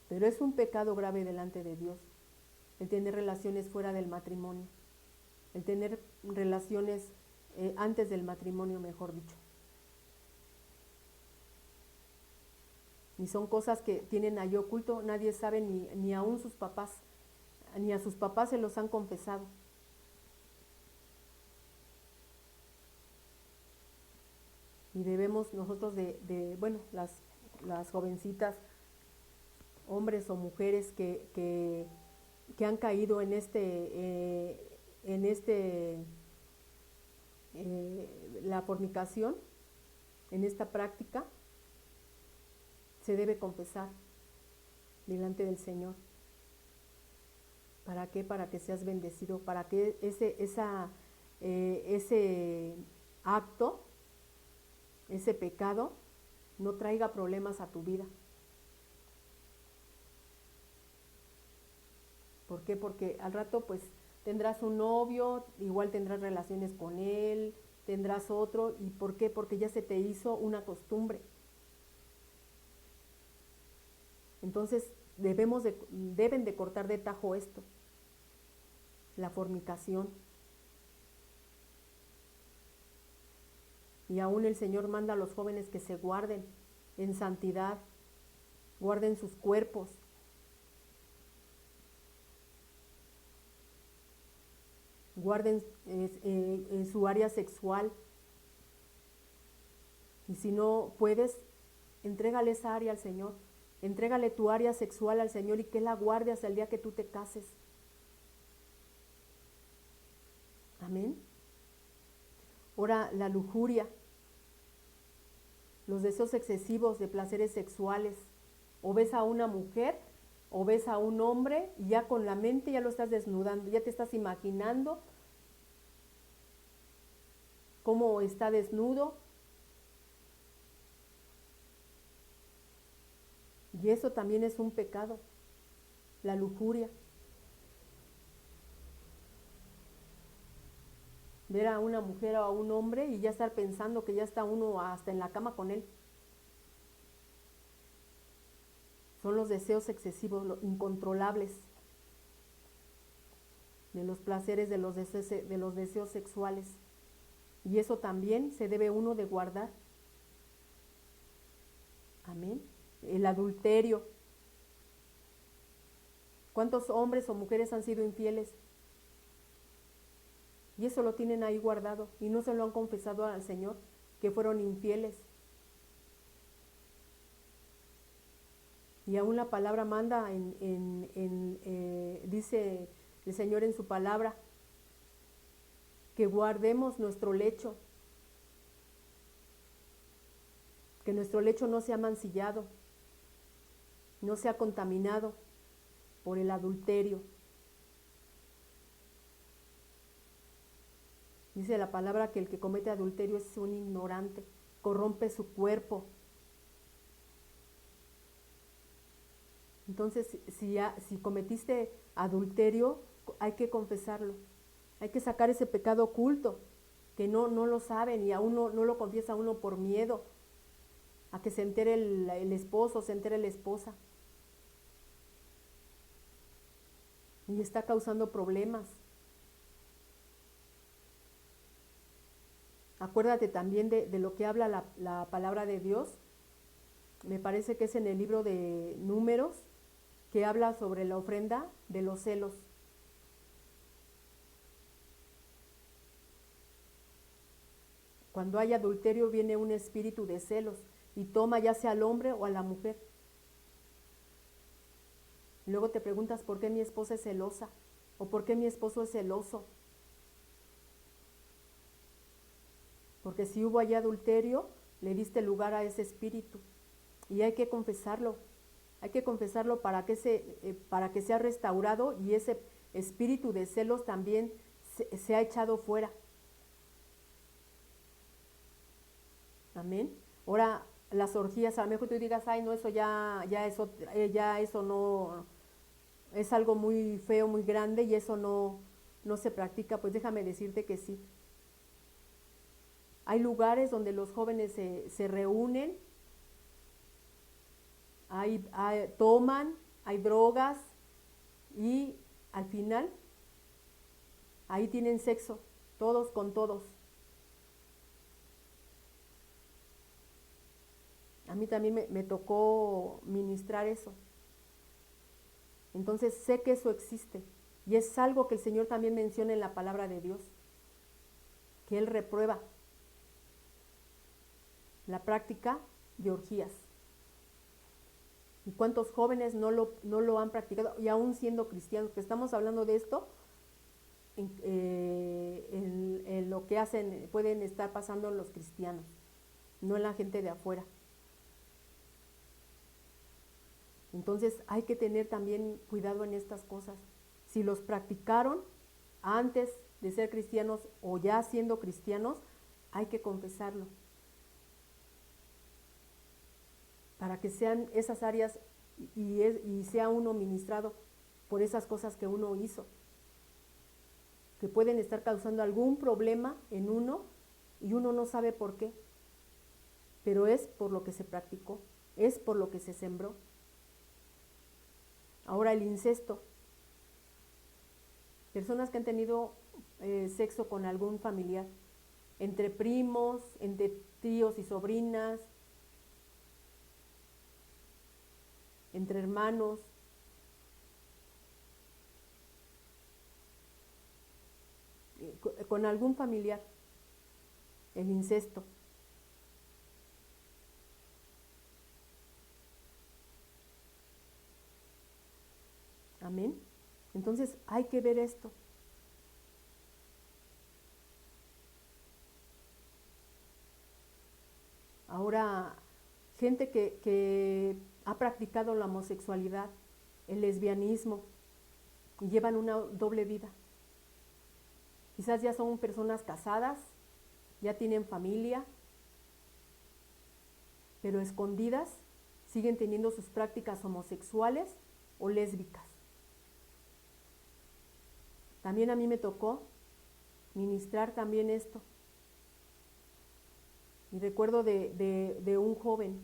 Pero es un pecado grave delante de Dios el tener relaciones fuera del matrimonio, el tener relaciones antes del matrimonio, mejor dicho. Y son cosas que tienen ahí oculto, nadie sabe, ni aún sus papás, ni a sus papás se los han confesado. Y debemos nosotros las jovencitas, hombres o mujeres que han caído en la fornicación, en esta práctica, se debe confesar delante del Señor. ¿Para qué? Para que seas bendecido, para que ese acto, ese pecado, no traiga problemas a tu vida. ¿Por qué? Porque al rato pues tendrás un novio, igual tendrás relaciones con él, tendrás otro. ¿Y por qué? Porque ya se te hizo una costumbre. Entonces deben de cortar de tajo esto, la fornicación. Y aún el Señor manda a los jóvenes que se guarden en santidad, guarden sus cuerpos. Guarden en su área sexual. Y si no puedes, entrégale esa área al Señor. Entrégale tu área sexual al Señor y que la guarde hasta el día que tú te cases. Amén. Ahora, la lujuria, los deseos excesivos de placeres sexuales. O ves a una mujer o ves a un hombre y ya con la mente ya lo estás desnudando, ya te estás imaginando cómo está desnudo. Y eso también es un pecado, la lujuria. Ver a una mujer o a un hombre y ya estar pensando que ya está uno hasta en la cama con él. Son los deseos excesivos, los incontrolables, de los placeres, de los deseos sexuales. Y eso también se debe uno de guardar. Amén. El adulterio. ¿Cuántos hombres o mujeres han sido infieles? Y eso lo tienen ahí guardado y no se lo han confesado al Señor, que fueron infieles. Y aún la palabra manda, dice el Señor en su palabra, que guardemos nuestro lecho. que nuestro lecho no sea mancillado, no sea contaminado por el adulterio. Dice la palabra que el que comete adulterio es un ignorante, corrompe su cuerpo. Entonces, si cometiste adulterio, hay que confesarlo. Hay que sacar ese pecado oculto, que no lo saben y aún no lo confiesa uno por miedo a que se entere el esposo, se entere la esposa. Y está causando problemas. Acuérdate también de lo que habla la palabra de Dios. Me parece que es en el libro de Números, que habla sobre la ofrenda de los celos. Cuando hay adulterio viene un espíritu de celos y toma ya sea al hombre o a la mujer. Luego te preguntas por qué mi esposa es celosa o por qué mi esposo es celoso. Porque si hubo allá adulterio, le diste lugar a ese espíritu. Y hay que confesarlo. Hay que confesarlo para que sea restaurado y ese espíritu de celos también sea echado fuera. Amén. Ahora, las orgías, a lo mejor tú digas, ay, no, eso ya eso no, es algo muy feo, muy grande y eso no se practica. Pues déjame decirte que sí. Hay lugares donde los jóvenes se reúnen, toman, hay drogas y al final ahí tienen sexo, todos con todos. A mí también me tocó ministrar eso. Entonces sé que eso existe y es algo que el Señor también menciona en la palabra de Dios, que Él reprueba la práctica de orgías. ¿Y cuántos jóvenes no lo han practicado? Y aún siendo cristianos, que estamos hablando de esto, en lo que pueden estar pasando los cristianos, no en la gente de afuera. Entonces hay que tener también cuidado en estas cosas. Si los practicaron antes de ser cristianos o ya siendo cristianos, hay que confesarlo. Para que sean esas áreas y sea uno ministrado por esas cosas que uno hizo, que pueden estar causando algún problema en uno y uno no sabe por qué, pero es por lo que se practicó, es por lo que se sembró. Ahora el incesto, personas que han tenido sexo con algún familiar, entre primos, entre tíos y sobrinas, entre hermanos, con algún familiar, el incesto. Amén. Entonces hay que ver esto. Ahora, gente que ha practicado la homosexualidad, el lesbianismo, y llevan una doble vida. Quizás ya son personas casadas, ya tienen familia, pero escondidas siguen teniendo sus prácticas homosexuales o lésbicas. También a mí me tocó ministrar también esto. Y recuerdo de un joven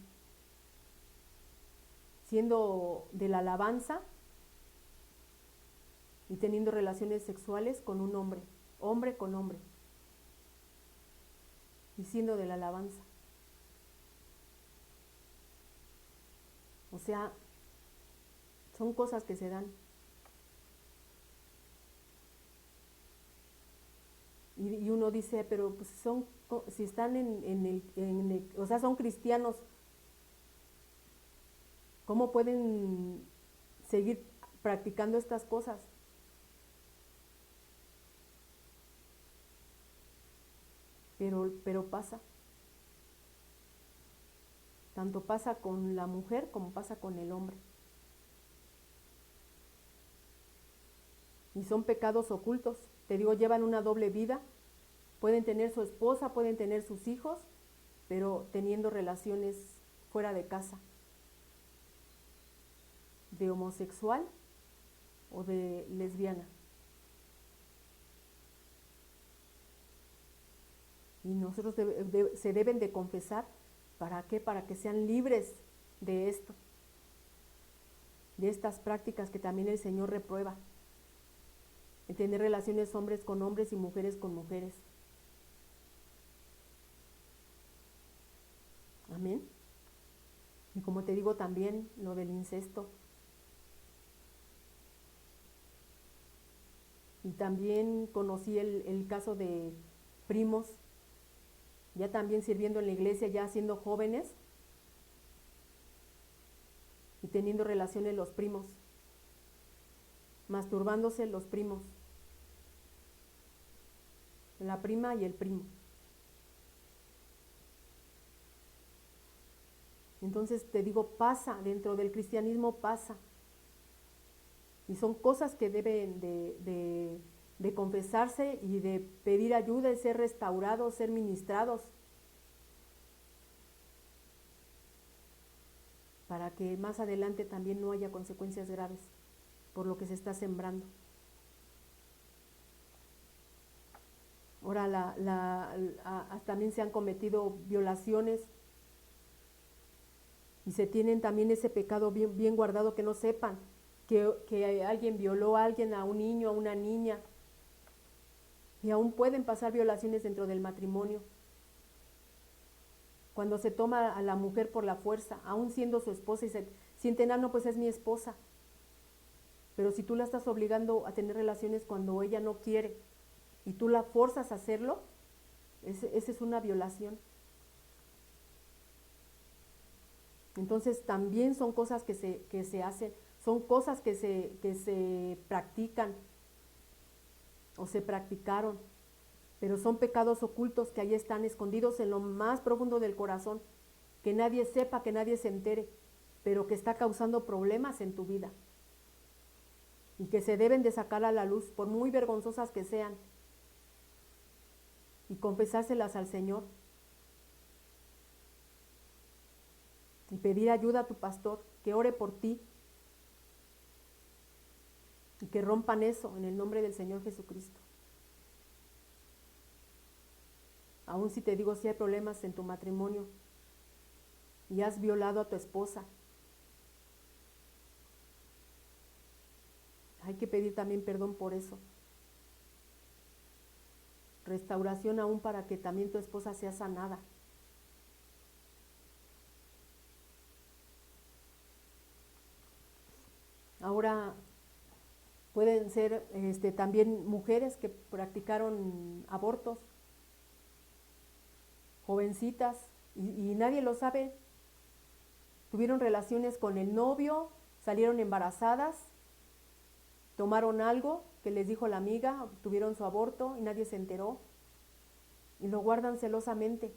siendo de la alabanza y teniendo relaciones sexuales con un hombre con hombre, y siendo de la alabanza. O sea, son cosas que se dan. Y uno dice, pero pues si están o sea, son cristianos, ¿cómo pueden seguir practicando estas cosas? Pero pasa. Tanto pasa con la mujer como pasa con el hombre. Y son pecados ocultos. Te digo, llevan una doble vida. Pueden tener su esposa, pueden tener sus hijos, pero teniendo relaciones fuera de casa, de homosexual o de lesbiana. Y nosotros se deben de confesar. ¿Para qué? Para que sean libres de esto, de estas prácticas que también el Señor reprueba. De tener relaciones hombres con hombres y mujeres con mujeres. Amén. Y como te digo también lo del incesto. Y también conocí el caso de primos, ya también sirviendo en la iglesia, ya siendo jóvenes y teniendo relaciones los primos, masturbándose los primos, la prima y el primo. Entonces te digo, pasa, dentro del cristianismo pasa. Y son cosas que deben de confesarse y de pedir ayuda, de ser restaurados, ser ministrados, para que más adelante también no haya consecuencias graves por lo que se está sembrando. Ahora también se han cometido violaciones y se tienen también ese pecado bien guardado, que no sepan que alguien violó a alguien, a un niño, a una niña, y aún pueden pasar violaciones dentro del matrimonio. Cuando se toma a la mujer por la fuerza, aún siendo su esposa, y se sienten, no, pues es mi esposa. Pero si tú la estás obligando a tener relaciones cuando ella no quiere y tú la forzas a hacerlo, esa es una violación. Entonces también son cosas que se hacen, son cosas que se practican o se practicaron, pero son pecados ocultos que ahí están escondidos en lo más profundo del corazón, que nadie sepa, que nadie se entere, pero que está causando problemas en tu vida y que se deben de sacar a la luz, por muy vergonzosas que sean, y confesárselas al Señor y pedir ayuda a tu pastor, que ore por ti y que rompan eso en el nombre del Señor Jesucristo. Aún si te digo, si hay problemas en tu matrimonio y has violado a tu esposa, hay que pedir también perdón por eso. Restauración aún para que también tu esposa sea sanada. Ahora pueden ser también mujeres que practicaron abortos, jovencitas, y nadie lo sabe. Tuvieron relaciones con el novio, salieron embarazadas, tomaron algo que les dijo la amiga, tuvieron su aborto y nadie se enteró. Y lo guardan celosamente.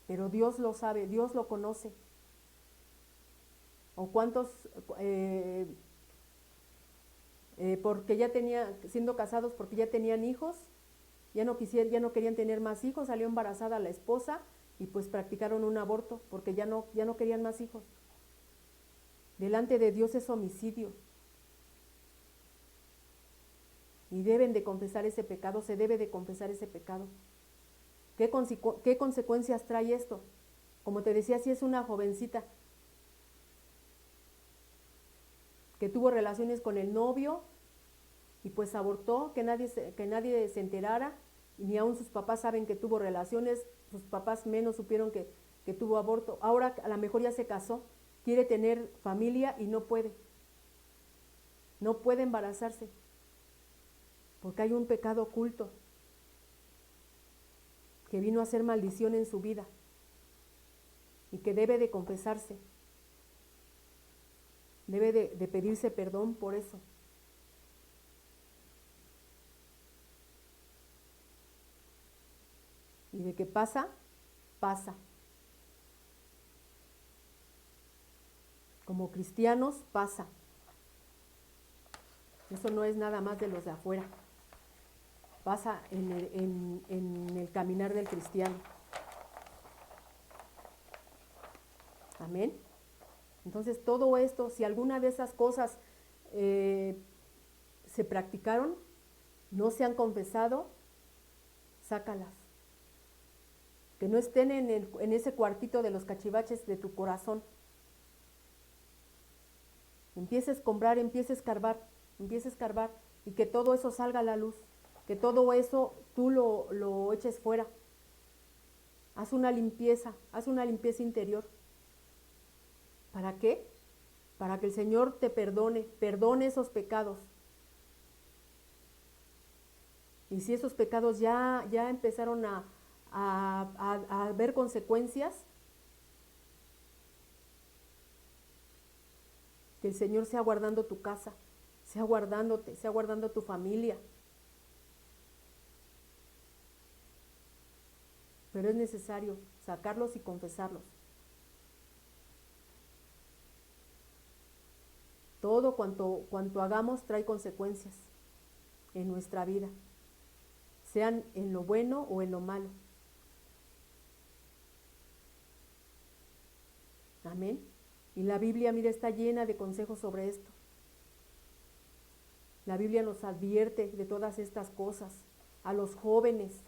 Pero Dios lo sabe, Dios lo conoce. O cuántos, porque ya siendo casados, porque ya tenían hijos, ya no querían tener más hijos, salió embarazada la esposa y pues practicaron un aborto porque ya no querían más hijos. Delante de Dios es homicidio. Y deben de confesar ese pecado, se debe de confesar ese pecado. ¿Qué consecuencias trae esto? Como te decía, si es una jovencita que tuvo relaciones con el novio y pues abortó, que nadie se enterara, y ni aún sus papás saben que tuvo relaciones, sus papás menos supieron que tuvo aborto. Ahora a lo mejor ya se casó, quiere tener familia y no puede embarazarse, porque hay un pecado oculto que vino a ser maldición en su vida y que debe de confesarse, debe de pedirse perdón por eso. Y de que pasa, pasa. como cristianos pasa. Eso no es nada más de los de afuera. Pasa en el caminar del cristiano. Amén. Entonces todo esto, si alguna de esas cosas se practicaron, no se han confesado, sácalas. Que no estén en ese cuartito de los cachivaches de tu corazón. Empieza a escombrar, empieza a escarbar, y que todo eso salga a la luz, que todo eso tú lo eches fuera. Haz una limpieza interior. ¿Para qué? Para que el Señor te perdone esos pecados. Y si esos pecados ya empezaron a ver consecuencias, que el Señor sea guardando tu casa, sea guardándote, sea guardando tu familia. Pero es necesario sacarlos y confesarlos. Todo cuanto hagamos trae consecuencias en nuestra vida, sean en lo bueno o en lo malo. Amén. Y la Biblia, mira, está llena de consejos sobre esto. La Biblia nos advierte de todas estas cosas. A los jóvenes,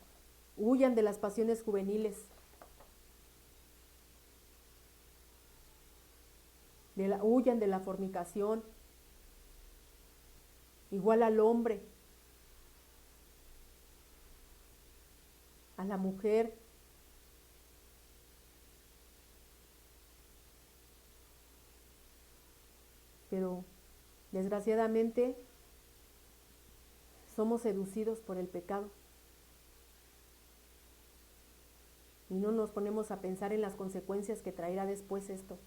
huyan de las pasiones juveniles, huyan de la fornicación. Igual al hombre, a la mujer. Pero desgraciadamente somos seducidos por el pecado y no nos ponemos a pensar en las consecuencias que traerá después esto.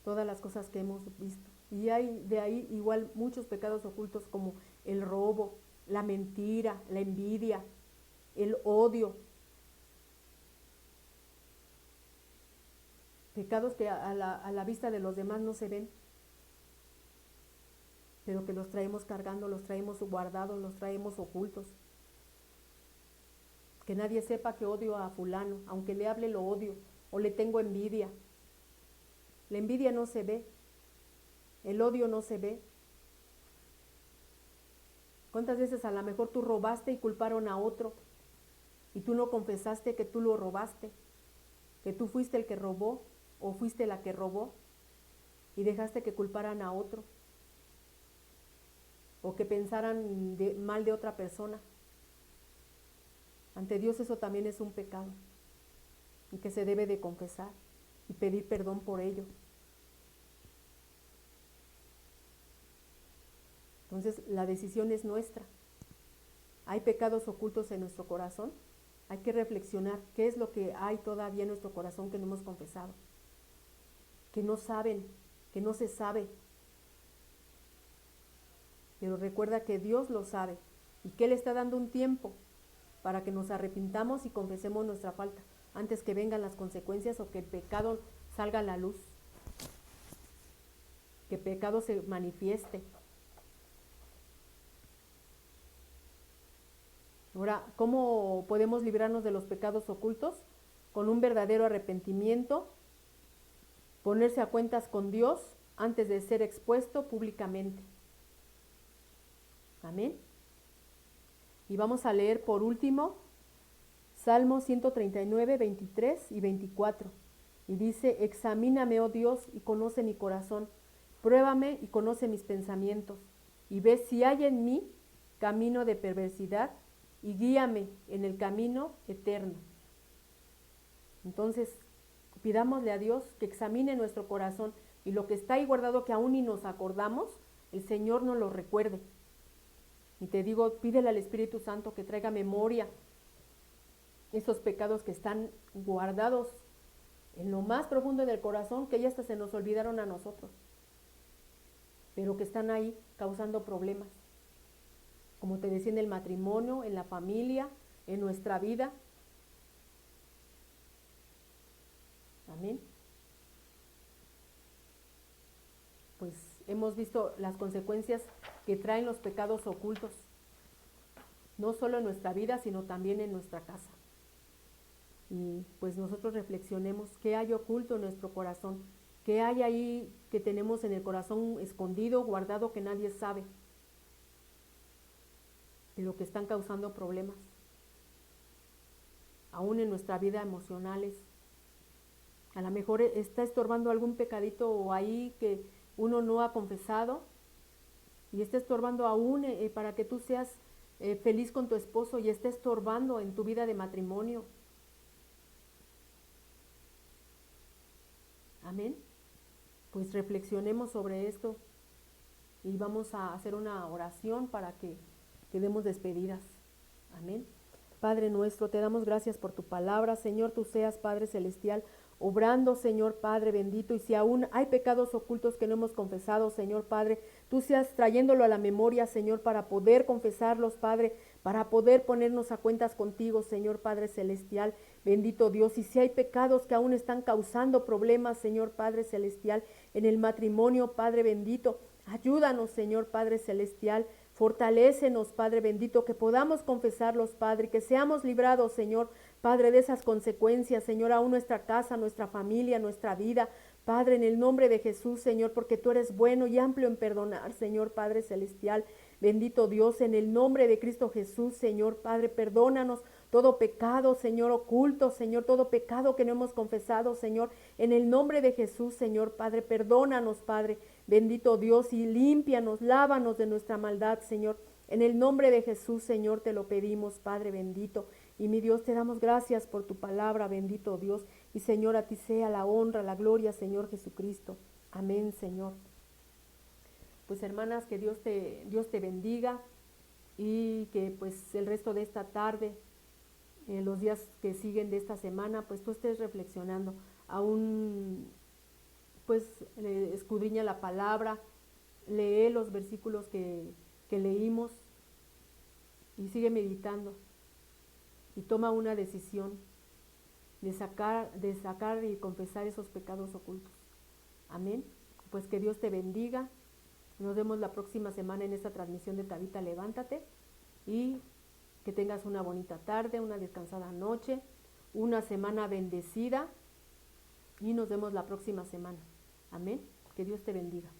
Todas las cosas que hemos visto. Y hay de ahí igual muchos pecados ocultos como el robo, la mentira, la envidia, el odio. Pecados que a la vista de los demás no se ven, pero que los traemos cargando, los traemos guardados, los traemos ocultos. Que nadie sepa que odio a fulano, aunque le hable lo odio, o le tengo envidia. La envidia no se ve, el odio no se ve. ¿Cuántas veces a lo mejor tú robaste y culparon a otro y tú no confesaste que tú lo robaste, que tú fuiste el que robó o fuiste la que robó y dejaste que culparan a otro o que pensaran mal de otra persona? Ante Dios eso también es un pecado y que se debe de confesar y pedir perdón por ello. Entonces la decisión es nuestra. Hay pecados ocultos en nuestro corazón. Hay que reflexionar qué es lo que hay todavía en nuestro corazón que no hemos confesado, que no saben, que no se sabe. Pero recuerda que Dios lo sabe y que Él está dando un tiempo para que nos arrepintamos y confesemos nuestra falta antes que vengan las consecuencias o que el pecado salga a la luz, que el pecado se manifieste. Ahora, ¿cómo podemos librarnos de los pecados ocultos? Con un verdadero arrepentimiento, ponerse a cuentas con Dios antes de ser expuesto públicamente. Amén. Y vamos a leer por último Salmo 139, 23 y 24. Y dice: examíname, oh Dios, y conoce mi corazón. Pruébame y conoce mis pensamientos. Y ve si hay en mí camino de perversidad y guíame en el camino eterno. Entonces, pidámosle a Dios que examine nuestro corazón y lo que está ahí guardado que aún ni nos acordamos, el Señor nos lo recuerde. Y te digo, pídele al Espíritu Santo que traiga memoria esos pecados que están guardados en lo más profundo del corazón, que ya hasta se nos olvidaron a nosotros, pero que están ahí causando problemas. Como te decía, en el matrimonio, en la familia, en nuestra vida. Amén. hemos visto las consecuencias que traen los pecados ocultos, no solo en nuestra vida, sino también en nuestra casa. Y pues nosotros reflexionemos qué hay oculto en nuestro corazón, qué hay ahí que tenemos en el corazón escondido, guardado, que nadie sabe, de lo que están causando problemas, aún en nuestra vida emocionales. A lo mejor está estorbando algún pecadito o ahí que uno no ha confesado y está estorbando aún para que tú seas feliz con tu esposo, y está estorbando en tu vida de matrimonio. Amén. Pues reflexionemos sobre esto y vamos a hacer una oración para que demos despedidas. Amén. Padre nuestro, te damos gracias por tu palabra. Señor, tú seas, Padre celestial, obrando, Señor Padre bendito, y si aún hay pecados ocultos que no hemos confesado, Señor Padre, tú seas trayéndolo a la memoria, Señor, para poder confesarlos, Padre, para poder ponernos a cuentas contigo, Señor Padre celestial, bendito Dios. Y si hay pecados que aún están causando problemas, Señor Padre celestial, en el matrimonio, Padre bendito, ayúdanos, Señor Padre celestial. Fortalécenos, Padre bendito, que podamos confesarlos, Padre, que seamos librados, Señor, Padre, de esas consecuencias, Señor, aún nuestra casa, nuestra familia, nuestra vida, Padre, en el nombre de Jesús, Señor, porque tú eres bueno y amplio en perdonar, Señor, Padre celestial, bendito Dios, en el nombre de Cristo Jesús, Señor, Padre, perdónanos todo pecado, Señor, oculto, Señor, todo pecado que no hemos confesado, Señor, en el nombre de Jesús, Señor, Padre, perdónanos, Padre, bendito Dios, y límpianos, lávanos de nuestra maldad, Señor, en el nombre de Jesús, Señor, te lo pedimos, Padre bendito, y mi Dios, te damos gracias por tu palabra, bendito Dios, y Señor, a ti sea la honra, la gloria, Señor Jesucristo, amén, Señor. Pues hermanas, que Dios te bendiga, y que pues el resto de esta tarde, los días que siguen de esta semana, pues tú estés reflexionando, aún pues escudriña la palabra, lee los versículos que leímos y sigue meditando y toma una decisión de sacar y confesar esos pecados ocultos. Amén. Pues que Dios te bendiga. Nos vemos la próxima semana en esta transmisión de Tabita Levántate, y que tengas una bonita tarde, una descansada noche, una semana bendecida, y nos vemos la próxima semana. Amén. Que Dios te bendiga.